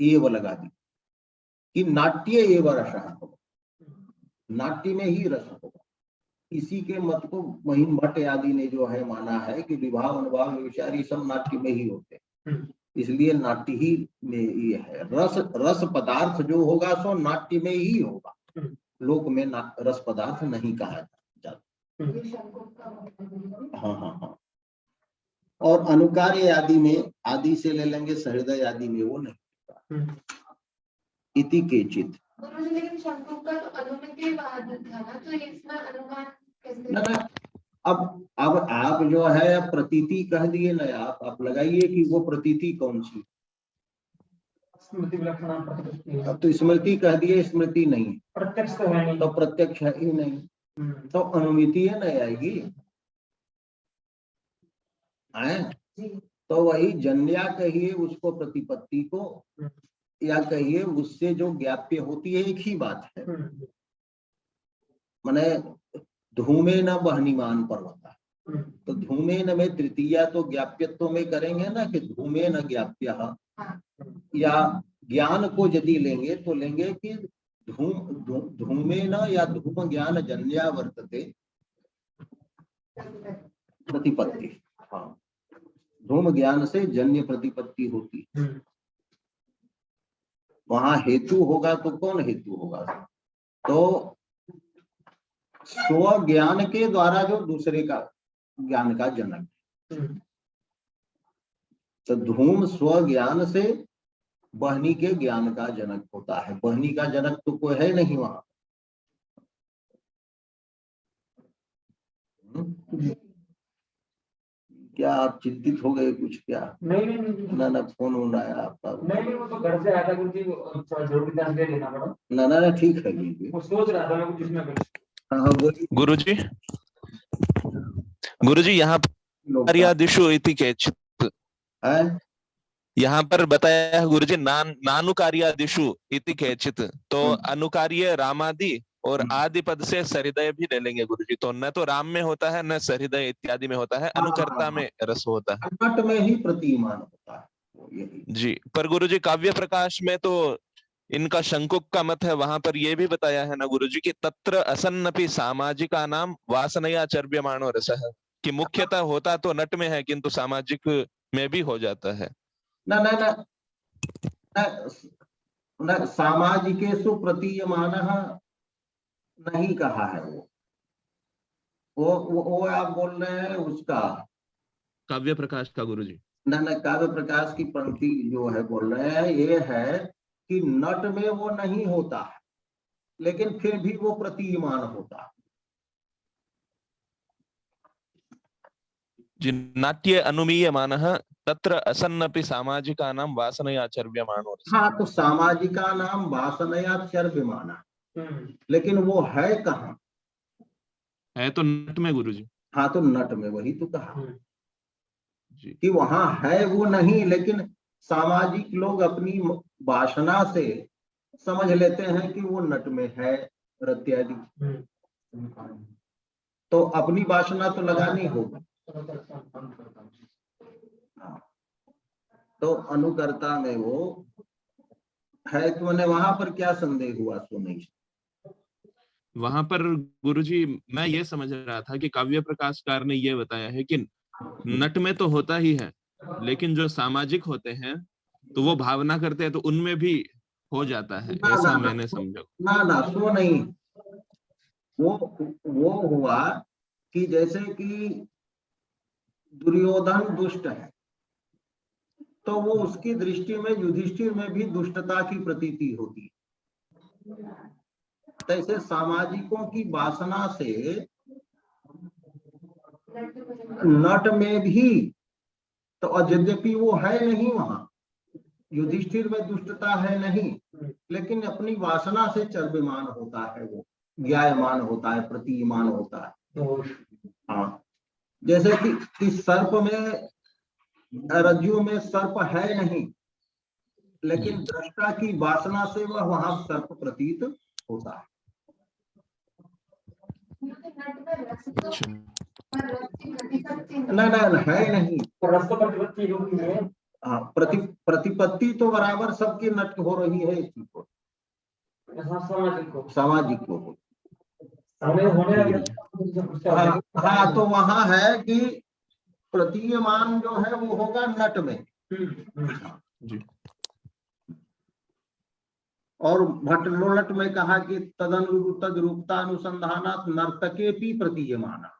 एव लगा दी कि नाट्य एव रसः होगा, नाट्य में ही रस होगा। इसी के मत को महीन भट्ट आदि ने जो है माना है कि विवाह अनुभाव विचारी सब नाट्य में ही होते हैं, इसलिए नाट्य ही में ये है। रस पदार्थ जो होगा सो नाट्य में ही होगा, लोक में रस पदार्थ नहीं कहा जाता। हाँ हाँ हाँ, और अनुकार्य आदि में आदि से ले लेंगे, सहृदय आदि में वो नहीं होता। इति केचित, लेकिन शंकुक का तो अनुमति बाद था ना, तो इसमें अनुमान कैसे? ना अब आप जो है प्रतीति कह दिए ना, आप लगाइए कि वो प्रतीति कौन सी। स्मृति विलक्षणा प्रकृति, अब तो स्मृति कह दिए, स्मृति नहीं, प्रत्यक्ष तो है नहीं, तो प्रत्यक्ष है ही नहीं, तो अनुमिति है नहीं आएगी है। तो वही जन्या कहिए उसको, प्रतिपत्ति को, या कहिए उससे जो ज्ञाप्य होती है, एक ही बात है। माने धूमे न बहनिमान पर्वता, तो धूमे न में तृतीया तो ज्ञाप्यत्व में करेंगे ना कि धूमे न ज्ञाप्य, या ज्ञान को यदि लेंगे तो लेंगे कि धूमे न या धूम ज्ञान जन्या वर्तते प्रतिपत्ति। हाँ, धूम ज्ञान से जन्य प्रतिपत्ति होती है। वहां हेतु होगा तो कौन हेतु होगा? तो स्व ज्ञान के द्वारा जो दूसरे का ज्ञान का जनक। तो धूम स्वज्ञान से बहनी के ज्ञान का जनक होता है, बहनी का जनक तो कोई है नहीं वहां। क्या आप चिंतित हो गए कुछ क्या? नहीं ना फोन हो रहा है आपका? नहीं, वो तो घर से आया था गुरुजी, जरूरी जानकारी लेना पड़ा। ना ठीक है ये वो सोच रहा था मैं कुछ इसमें कुछ। हाँ बोलिए। गुरुजी यहाँ कार्यादिषु इति केचित्, यहाँ पर बताया है गुरुजी नानु कार्यादिषु इति केचित्, तो अनुकार्य रामादि और आदि पद से सहृदय भी ले लेंगे गुरुजी। तो न तो राम में होता है न सहृदय इत्यादि में होता है, अनुकर्ता में रस होता है, नट में ही प्रतिमान होता है यही। जी। पर गुरुजी काव्य प्रकाश में तो इनका शंकुक का मत है, वहां पर यह भी बताया है ना गुरुजी कि तत्र असन्नपि सामाजिका नाम वासनया चर्व्यमाणो रसः, कि मुख्यतः होता तो नट में है किंतु सामाजिक में भी हो जाता है। न सामाजिकेषु प्रतीयमानः नहीं कहा है वो आप बोल रहे हैं उसका काव्य प्रकाश का गुरुजी। न काव्य प्रकाश की पंक्ति जो है बोल रहे हैं, ये है कि नट में वो नहीं होता है लेकिन फिर भी वो प्रतीयमान होता है। जी, नाट्य अनुमीयमानः तत्र असन्नपि सामाजिकानां वासनया चर्व्यमाणो रसः। हाँ, तो सामाजिका नाम वासनया चर्व्यमाना, लेकिन वो है कहाँ? है तो नट में गुरुजी। हाँ, तो नट में, वही तो कहा जी। कि वहां है वो नहीं, लेकिन सामाजिक लोग अपनी वासना से समझ लेते हैं कि वो नट में है इत्यादि। तो अपनी वासना तो लगानी होगी। तो अनुकर्ता में वो है, तो मैंने वहां पर क्या संदेह हुआ सो नहीं? वहां पर गुरुजी मैं ये समझ रहा था कि काव्य प्रकाशकार ने ये बताया है कि नट में तो होता ही है, लेकिन जो सामाजिक होते हैं तो वो भावना करते हैं तो उनमें भी हो जाता है, ऐसा मैंने समझा। ना सो नहीं, वो हुआ कि जैसे कि दुर्योधन दुष्ट है तो वो उसकी दृष्टि में युधिष्ठिर में भी दुष्टता की प्रतीति होती है। तैसे सामाजिकों की वासना से नट में भी तो यद्यपि वो है नहीं, वहां युधिष्ठिर में दुष्टता है नहीं, लेकिन अपनी वासना से चर्व्यमान होता है, वो ज्ञायमान होता है, प्रतीयमान होता है। हाँ, जैसे कि सर्प में, रज्जु में सर्प है नहीं, लेकिन दृष्टा की वासना से वह वहां सर्प प्रतीत होता है। ना है नहीं, हाँ, प्रतिपत्ति तो बराबर सबकी नट हो रही है इसी को, सामाजिक को। हाँ, तो वहां है कि प्रतीयमान जो है वो होगा नट में। जी। और भट्टलोलट में कहा कि तद रूपतानुसंधानात नर्तकेपि प्रतीयमाना,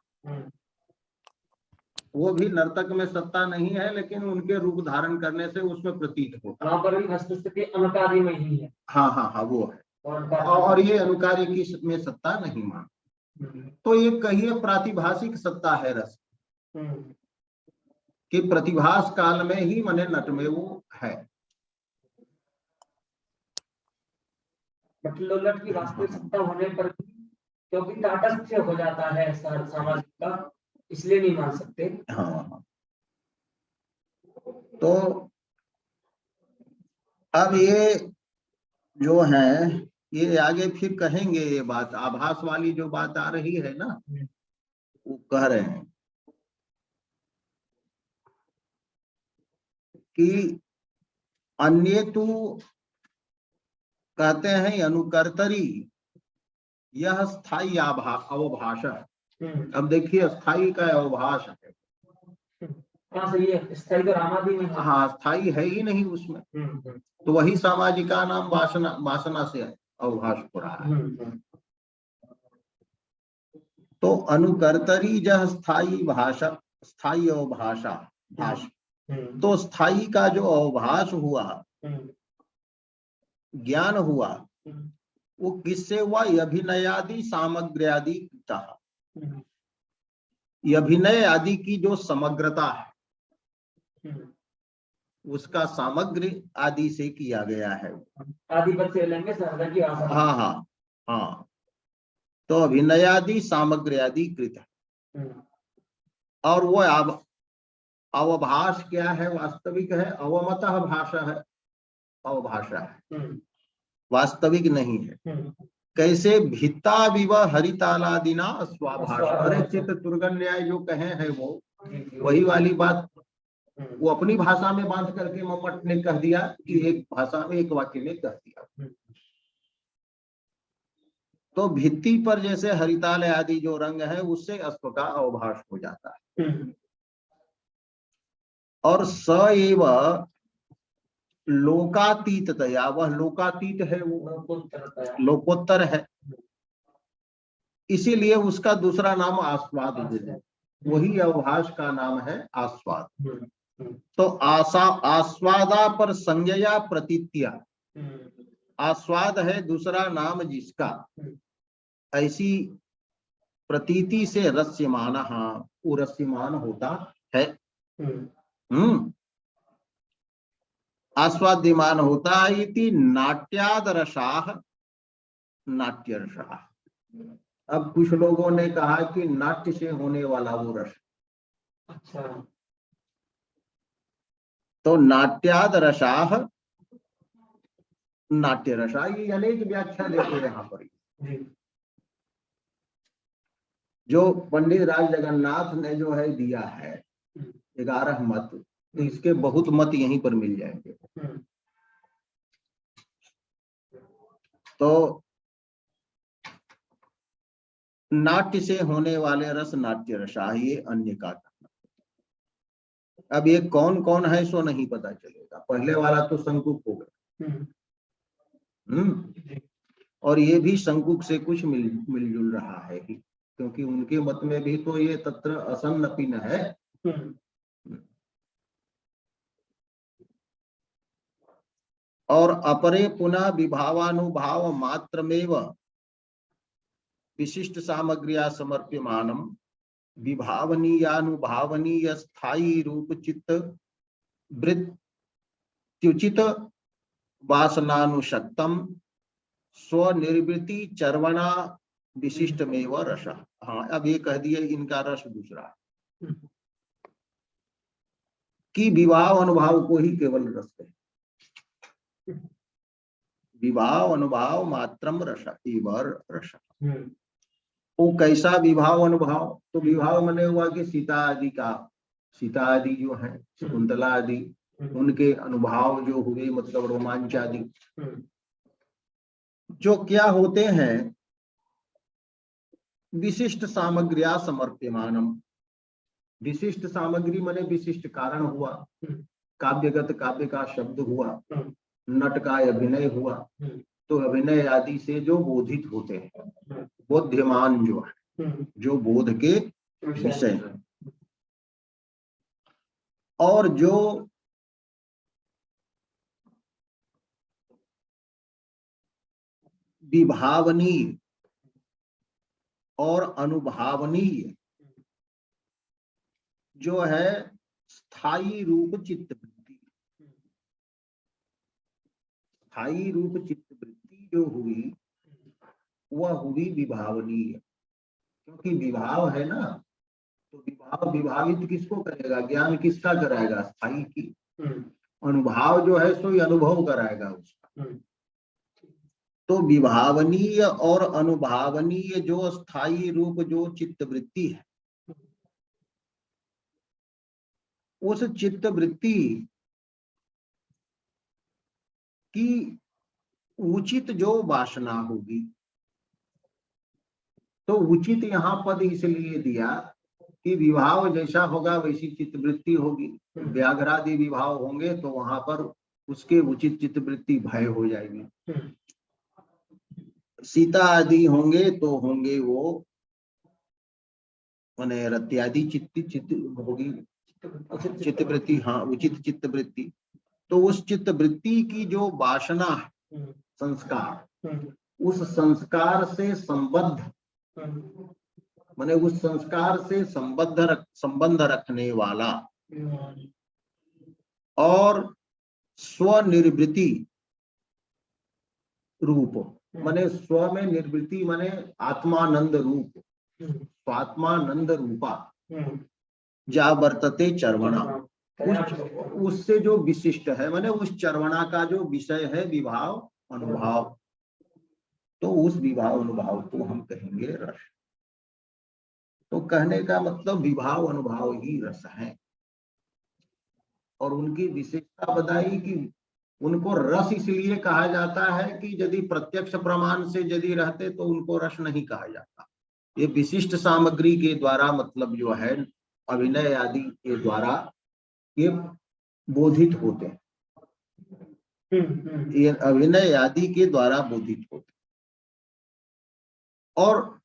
वो भी नर्तक में सत्ता नहीं है लेकिन उनके रूप धारण करने से उसमें प्रतीत होता है। पर भी वस्तुस्थिति अनुकार्य में ही है। हाँ वो है, और ये अनुकार्य की में सत्ता नहीं मान। तो ये कहिए प्रातिभाषिक सत्ता है रस कि प्रतिभास काल में ही मने नट में वो है। भट्टलोलट की वास्तविक सत्ता होने पर क्योंकि ताटस्थ्य हो जाता है सामाजिक का, इसलिए नहीं मान सकते। हाँ, तो अब ये जो है ये आगे फिर कहेंगे, ये बात आभास वाली जो बात आ रही है ना, वो कह रहे हैं कि अन्य तो कहते हैं अनुकर्तरी यह स्थायी अवभाष है। अब देखिए स्थायी का अवभाष है, स्थायी तो रामादि में है। हाँ, स्थायी है ही नहीं उसमें, तो वही सामाजिका नाम वासना से अवभाष हो रहा है। तो अनुकर्तरी जह स्थायी भाषा, स्थायी अवभाषा भाष, तो स्थायी का जो अवभाष हुआ, ज्ञान हुआ, वो किससे हुआ? अभिनयादि सामग्र्यादि कृतः। अभिनय आदि की जो समग्रता है उसका सामग्री आदि से किया गया है। आदिपद से लेंगे सारदा की आशा। हाँ हाँ हाँ, तो अभिनयादि सामग्र्यादि कृत है। और वो अवभाष क्या है? वास्तविक है, अवमतः भाषा है, अवभाषा है, वास्तविक नहीं है। कैसे? भित्ता विव हरितालादिना स्वाभाष। अरे चित्त तुर्गन न्याय जो कहे हैं वो वही वाली बात वो अपनी भाषा में बांध करके मम्मट ने कह दिया कि एक भाषा में एक वाक्य में कह दिया। तो भित्ति पर जैसे हरिताल आदि जो रंग है उससे अश्व का अवभाष हो जाता है। और स एव लोकातीततया, वह लोकातीत है, वो लोकोत्तर है, इसीलिए उसका दूसरा नाम आस्वाद है। वही अवभाष का नाम है आस्वाद। तो आस्वादा पर संज्ञा प्रतीत्या, आस्वाद है दूसरा नाम जिसका ऐसी प्रतीति से रस्यमान, वो रस्यमान होता है। आस्वाद्यमान होता है। इति नाट्याद रसाः नाट्य रसाः। अब कुछ लोगों ने कहा कि नाट्य से होने वाला वो रस। अच्छा, तो नाट्याद रसाः नाट्य रसा, ये अनेक व्याख्या देते हैं यहाँ पर। जो पंडित राज जगन्नाथ ने जो है दिया है 11 मत, तो इसके बहुत मत यहीं पर मिल जाएंगे। तो नाट्य से होने वाले रस नाट्य रसा, ये अन्य का। अब ये कौन कौन है सो नहीं पता चलेगा। पहले वाला तो शंकुक हो गया, और ये भी शंकुक से कुछ मिलजुल रहा है ही, क्योंकि उनके मत में भी तो ये तत्र असन्नपिन है। और अपरे पुनः विभावानुभाव मात्रमेव विशिष्ट सामग्र्या समर्प्यमानम विभावनीयानुभावनीय स्थायी रूप चित्त वृत्त्युचित वासनानुशक्तम स्वनिर्वृत्ति चर्वणा विशिष्टमेव रस। हाँ, अब ये कह दिए इनका रस दूसरा कि विवाह अनुभाव को ही केवल रस है। विवाह अनुभाव मात्रम रस इवर रस। वो कैसा विभाव अनुभाव? तो विभाव मने हुआ कि सीता आदि जो है, शकुंतला आदि, उनके अनुभाव जो हुए, मतलब रोमांच आदि जो क्या होते हैं, विशिष्ट सामग्र्या समर्प्यमानम। विशिष्ट सामग्री माने विशिष्ट कारण हुआ, काव्यगत काव्य का शब्द हुआ, नट का अभिनय हुआ, तो अभिनय आदि से जो बोधित होते हैं, बोध्यमान जो है, जो बोध के विषय हैं, और जो विभावनीय और अनुभावनीय जो है स्थायी रूप चित्त वृत्ति, स्थायी रूप चित्त वृत्ति जो हुई वह हुई विभावनीय। क्योंकि विभाव है ना, तो विभाव विभावित किसको करेगा? ज्ञान किसका कराएगा? स्थायी की। अनुभाव जो है सो अनुभव कराएगा उसका। तो विभावनीय और अनुभावनीय जो स्थायी रूप जो चित्त वृत्ति है, उस चित्त वृत्ति की उचित जो वासना होगी, तो उचित यहाँ पद इसलिए दिया कि विभाव जैसा होगा वैसी चित्तवृत्ति होगी। व्याघ्रादि विभाव होंगे तो वहां पर उसके उचित चित्तवृत्ति भय हो जाएगी। सीता आदि होंगे तो होंगे वो माने रत्यादि चित्त होगी चित्त वृत्ति, हाँ उचित चित्त वृत्ति। तो उस चित्त वृत्ति की जो वासना है, संस्कार, उस संस्कार से संबद्ध, माने उस संस्कार से संबंध रखने वाला और स्वनिर्वृत्ति रूप, माने स्व में निर्वृत्ति माने आत्मानंद रूप, स्वात्मानंद रूपा जा वर्तते चर्वणा, उससे जो विशिष्ट है, माने उस चर्वणा का जो विषय है विभाव अनुभाव, तो उस विभाव अनुभाव को हम कहेंगे रस। तो कहने का मतलब विभाव अनुभाव ही रस है। और उनकी विशेषता बताई कि उनको रस इसलिए कहा जाता है कि यदि प्रत्यक्ष प्रमाण से यदि रहते तो उनको रस नहीं कहा जाता। ये विशिष्ट सामग्री के द्वारा, मतलब जो है अभिनय आदि के द्वारा ये बोधित होते हैं, ये अभिनय आदि के द्वारा बोधित होते हैं। और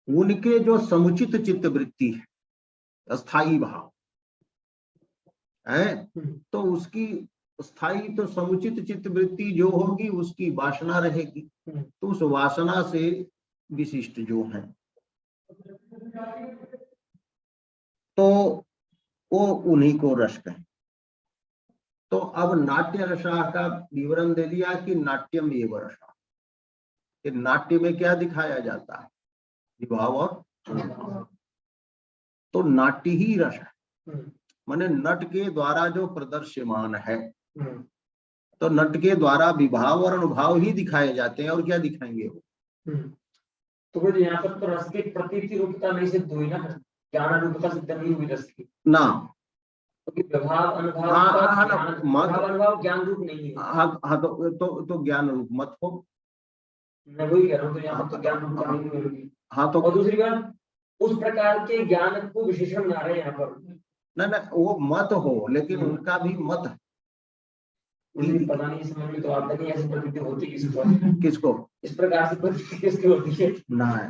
उनके जो समुचित चित्त वृत्ति है, अस्थाई भाव है, तो उसकी स्थायी तो समुचित चित्त वृत्ति जो होगी उसकी वासना रहेगी, तो उस वासना से विशिष्ट जो है तो वो उन्हीं को रस कहें। तो अब नाट्य रसा का विवरण दे दिया कि नाट्यम एव रसा, कि नाट्य में क्या दिखाया जाता है, विभाव और अनुभाव। तो नाट्य ही रस है, माने नट के द्वारा जो प्रदर्श्यमान है, तो नट के द्वारा विभाव और अनुभाव ही दिखाए जाते हैं, और क्या दिखाएंगे वो। तो फिर यहाँ पर तो रस की प्रतीति रूपता नहीं सिद्ध हुई ना, ज्ञान रूपता सिद्ध नहीं हुई रस की ना, क्योंकि विभाव अनुभाव अनुभाव ज्ञान रूप नहीं है। हाँ तो ज्ञान रूप मत हो, मैं वही कह रहा हूँ, तो यहाँ पर तो ज्ञान रूप नहीं होगी। हाँ तो और दूसरी बात, उस प्रकार के ज्ञान को विशेषण ला रहे हैं यहाँ पर। ना वो मत हो, लेकिन उनका भी मत है। मुझे पता नहीं, समझ में तो आता नहीं ऐसी प्रतीति होती किसको, इस प्रकार से प्रतीति किसकी होती है ना है।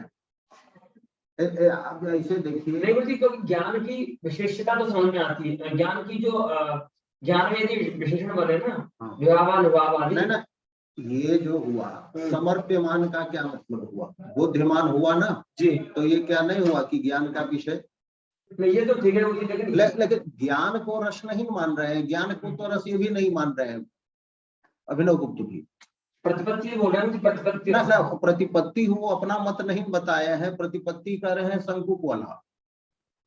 आप ऐसे देखिए, नहीं बोलती, क्योंकि ज्ञान की विशेषता तो समझ में आती है, ज्ञान की जो ज्ञान में यदि विशेषण बने ना, विभावानुभाव आदि, ना ये जो हुआ समर्प्यमान का क्या मतलब हुआ, बुद्धिमान हुआ ना जी, तो ये क्या नहीं हुआ कि ज्ञान का विषय नहीं, ये तो ठीक है, लेकिन ज्ञान को रस नहीं मान रहे हैं, ज्ञान को तो रस ये भी नहीं मान रहे हैं अभिनव गुप्त भी। प्रतिपत्ति बोल रहे हैं, प्रतिपत्ति ना प्रतिपत्ति हो अपना मत नहीं बताया है, प्रतिपत्ति कर रहे हैं शंकुक वाला,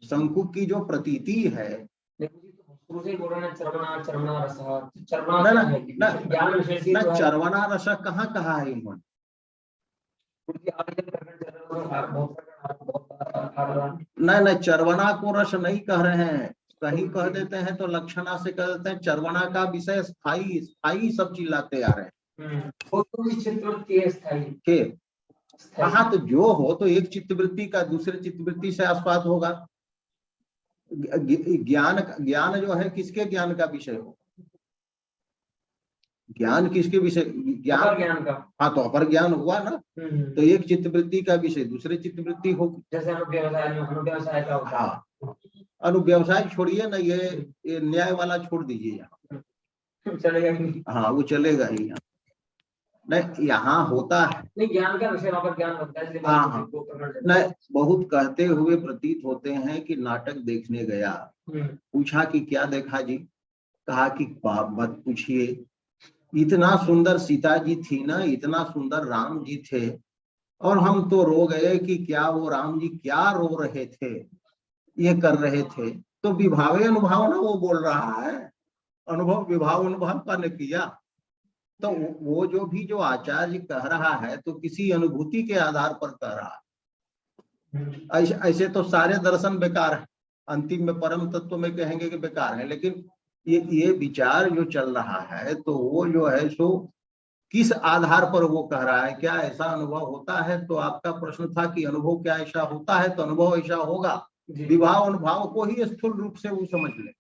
शंकुक की जो प्रतीति है, चरवना रस कहाँ कहा है इन्होंने, नहीं चरवना को रस नहीं कह रहे हैं, कहीं कह देते हैं तो लक्षणा से कह देते हैं, चरवना का विषय स्थाई, स्थाई सब चिल्लाते आ रहे हैं। के कहा तो जो हो तो एक चित्तवृत्ति का दूसरे चित्तवृत्ति से आस्वाद होगा। ज्ञान जो है किसके ज्ञान का विषय हो, ज्ञान किसके विषय, ज्ञान का, हाँ तो अपर ज्ञान हुआ ना, तो एक चित्तवृत्ति का विषय दूसरे चित्तवृत्ति होगी, जैसे अनुव्यवसाय का होता है। हाँ अनुव्यवसाय छोड़िए ना, ये न्याय वाला छोड़ दीजिए, यहाँ चलेगा ही, हाँ वो चलेगा ही, यहाँ नहीं, यहाँ होता है नहीं, ज्ञान का विषय वहाँ पर ज्ञान होता है। हाँ नहीं, बहुत कहते हुए प्रतीत होते हैं कि नाटक देखने गया, पूछा कि क्या देखा जी, कहा कि मत पूछिए, इतना सुंदर सीता जी थी ना, इतना सुंदर राम जी थे, और हम तो रो गए कि क्या वो राम जी क्या रो रहे थे, ये कर रहे थे। तो विभाव अनुभाव ना वो बोल रहा है, अनुभव विभाव अनुभाव का ने किया, तो वो जो भी जो आचार्य कह रहा है तो किसी अनुभूति के आधार पर कह रहा है। ऐसे तो सारे दर्शन बेकार है, अंतिम में परम तत्व में कहेंगे कि बेकार है, लेकिन ये विचार जो चल रहा है तो वो जो है सो किस आधार पर वो कह रहा है, क्या ऐसा अनुभव होता है। तो आपका प्रश्न था कि अनुभव क्या ऐसा होता है, तो अनुभव ऐसा होगा, विभाव अनुभाव को ही स्थूल रूप से वो समझ ले।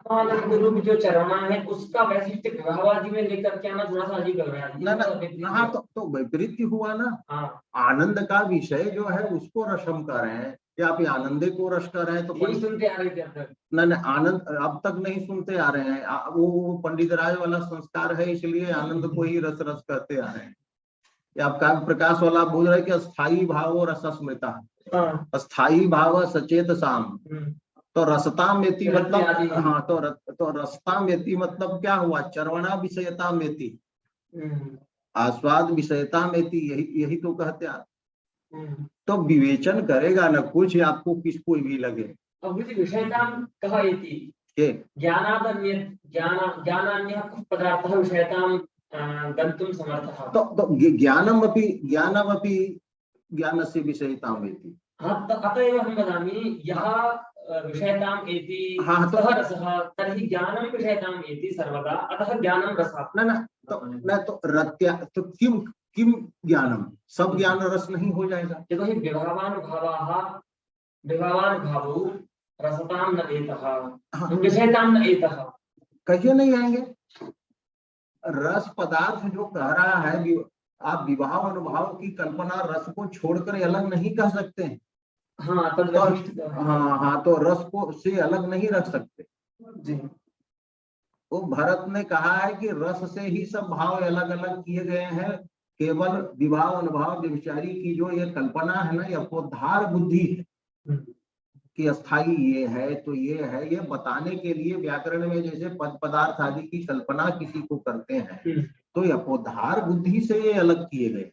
आत्मानंद रूप जो चरणा है उसका वैशिष्ट विभावादि में लेकर के आना थोड़ा सा अजीब लग रहा है। ना हाँ, तो विपरीत हुआ ना। हाँ, आनंद का विषय जो है उसको रस हम कर रहे हैं, या आप आनंदे को रस कर रहे हैं, तो यही सुनते आ रहे थे अब तक। ना आनंद अब तक नहीं सुनते आ रहे हैं। वो पंडित राय वाला संस्कार है, इसलिए आनंद को ही रस रस करते आ रहे हैं। या आप काव्य प्रकाश वाला बोल रहे हैं कि अस्थाई भाव रस स्मृता, अस्थाई भाव सचेत साम, तो रसता मेति मतलब, हाँ तो रसता मेति मतलब क्या हुआ, चरवणा विषयता मेति, आस्वाद विषयता मेति, यही तो कहते हैं। तो विवेचन करेगा ना कुछ, आपको किसको भी लगे। अब विषयता कहा ज्ञानान्यः पदार्थः विषयतां गन्तुं समर्थः। तो ज्ञानमपि ज्ञानस्य विषयताम् एति। अतः एव अहं वदामि, यः विषयताम् एति सः रसः, तर्हि ज्ञानं विषयताम् एति सर्वदा, अतः ज्ञानं रसः। तो किम ज्ञानम, सब ज्ञान रस नहीं हो जाएगा। देखो ही विभावानुभावो रसतां न एतः विषयतां न एतः, कहिए नहीं आएंगे। रस पदार्थ जो कह रहा है, आप विवाह अनुभव की कल्पना रस को छोड़कर अलग नहीं कह सकते हैं। हाँ, तो रस को से अलग नहीं रख सकते जी। वो भरत ने कहा है कि रस से ही सब भाव अलग अलग किए गए हैं, केवल विवाह अनुभव व्यभिचारी की जो ये कल्पना है ना, ये अपोद्धार बुद्धि है कि अस्थाई ये है तो ये है, ये बताने के लिए व्याकरण में जैसे पद पदार्थ आदि की कल्पना किसी को करते हैं, तो ये अपोद्धार बुद्धि से ये अलग किए गए,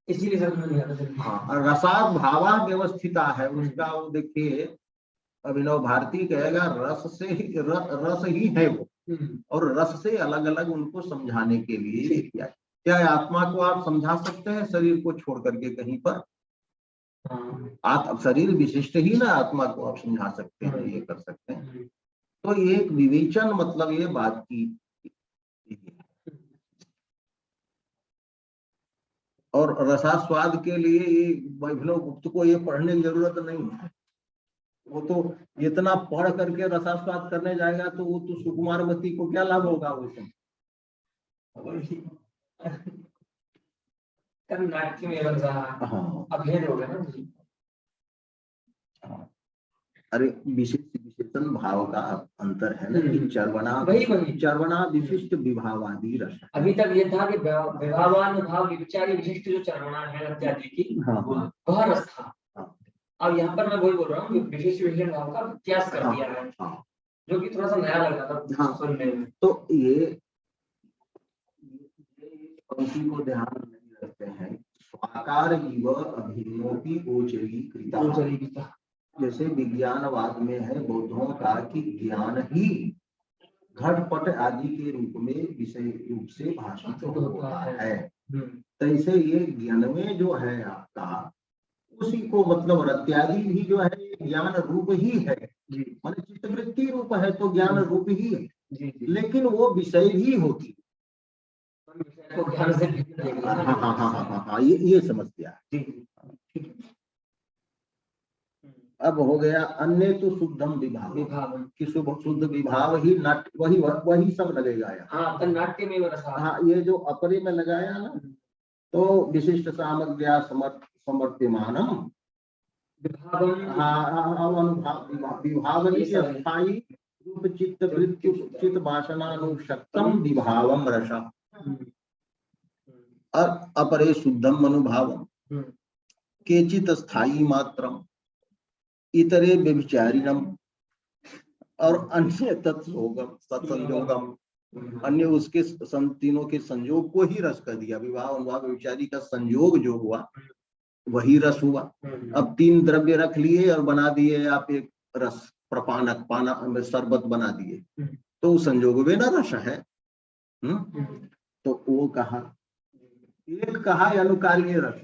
इसीलिए समझ नहीं आता। हाँ, रसाद भावा व्यवस्थिता है उसका। वो देखिए अभिनव भारती कहेगा रस से ही रस ही है वो, और रस से अलग अलग उनको समझाने के लिए किया। क्या आत्मा को आप समझा सकते हैं शरीर को छोड़ करके कहीं पर? आप शरीर विशिष्ट ही ना आत्मा को आप समझा सकते हैं, ये कर सकते हैं। तो ये एक विवेचन मतलब ये बात की, और रसास्वाद के लिए ये वैभव गुप्त को ये पढ़ने की जरूरत नहीं है। वो तो जितना पढ़ करके रसास्वाद करने जाएगा तो वो तो सुकुमारवती को क्या लाभ होगा उसमें। नाट्य में अभेद हो गया ना। अरे विशेषण भाव का अंतर है ना कि चर्वणा विशिष्ट विभावादि रस। अभी तक ये था कि विभावानुभाव विचारी विशिष्ट जो चर्वणा है इत्यादि की, वह रस था। अब यहाँ पर मैं वही बोल रहा हूँ, विशिष्ट विशेषण भाव का व्यत्यास कर दिया है, जो कि थोड़ा सा नया लग रहा था सुनने में। तो ये पंक्ति को ध्यान नहीं रखते हैं। स्वाकार इव अभिन्नोपि गोचरीकृता, जैसे विज्ञानवाद में है बौद्धों का कि ज्ञान ही घटपट आदि के रूप में विषय रूप से भाषित होता है, तैसे ये ज्ञान में जो है आपका उसी को मतलब रत्यादि भी जो है ज्ञान रूप ही है, माने चित्तवृत्ति रूप है तो ज्ञान रूप ही है, लेकिन वो विषय भी होती है। हाँ, ये समझ गया। अब हो गया अन्य तो शुद्धम विभाव कि शुद्ध विभाव ही नाट्य, वही सब लगेगा यार। नाट्य में हाँ, ये जो अपरे में लगाया ना, तो विशिष्ट सामग्र्या समर्प्यमानम विभाव स्थायी रूप चित्त वृत्ति चित्त वासनानुशक्तम विभावम रस, और अपरे शुद्धम अनुभावम केचित स्थायी मात्रम इतरे व्यभिचारिणम, और अन्य तत्संयोगम, अन्य उसके तीनों के संयोग को ही रस कर दिया। विवाह अनुभाव व्यभिचारी का संयोग जो हुआ वही रस हुआ। अब तीन द्रव्य रख लिए और बना दिए आप एक रस, प्रपानक पाना में शरबत बना दिए, तो संयोग वे ना रस है। तो वो कहा, एक कहा अनुकार्य रस,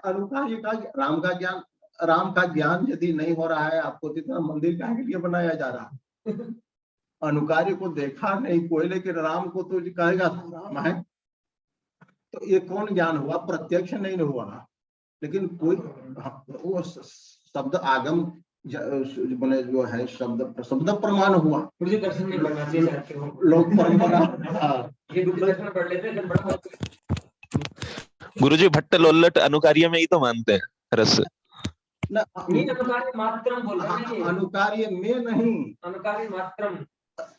अनुकार्य का राम का ज्ञान यदि नहीं हो रहा है आपको, तो इतना मंदिर काहे के लिए बनाया जा रहा है? अनुकार्य को देखा नहीं कोई, लेकिन राम को तो कहेगा राम है, तो ये कौन ज्ञान हुआ? प्रत्यक्ष नहीं हुआ। लेकिन कोई वो शब्द आगम बने जो है शब्द प्रमाण हुआ, गुरुजी दर्शन नहीं पढ़ना चाहिए चाहते हो लोक परंपरा। ये गुरुजी दर्शन पढ़ लेते हैं बड़ा गुरुजी भट्ट लोल्लट अनुकार्य में ही तो मानते हैं रस। ये अनुकार्य मात्रम बोल रहे हैं, अनुकार्य में नहीं, अनुकार्य मात्रम।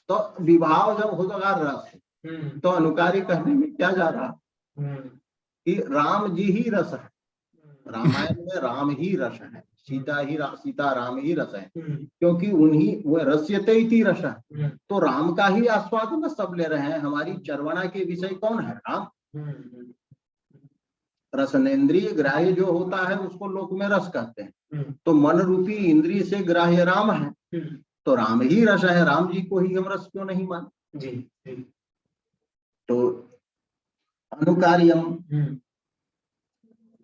तो विभाव जब होगा रस, तो अनुकार्य कहने में क्या जा रहा कि राम जी ही रस है, रामायण में राम ही रस है, सीता राम ही रस है, क्योंकि उन्हीं वो रस्यते इति रस है, तो राम का ही आस्वाद में सब ले रहे हैं। हमारी चरवणा के विषय कौन है? राम। रसनेन्द्रिय ग्राह्य जो होता है उसको लोक में रस कहते हैं, तो मन रूपी इंद्रिय से ग्राह्य राम है, तो राम ही रस है, राम जी को ही हम रस क्यों नहीं मान जी। तो अनुकार्यम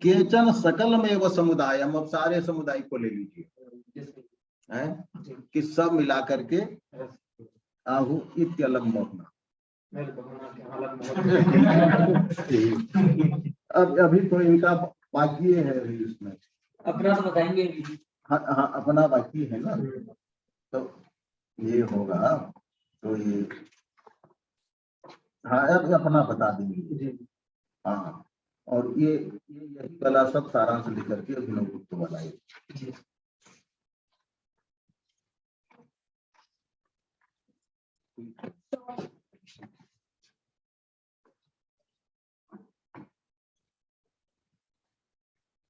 केचन सकलमेव समुदायम, अब सारे समुदाय को ले लीजिए, है कि सब मिला करके आहु इत्यलम मोहना। अब अभी तो इनका बाकी है इसमें, अपना तो बताएंगे। हाँ अपना बाकी है ना, तो ये होगा, तो ये हाँ अब अपना बता देंगे। हाँ, और ये यही वाला सब सारांश लिख करके अभिनव गुप्त बनाए।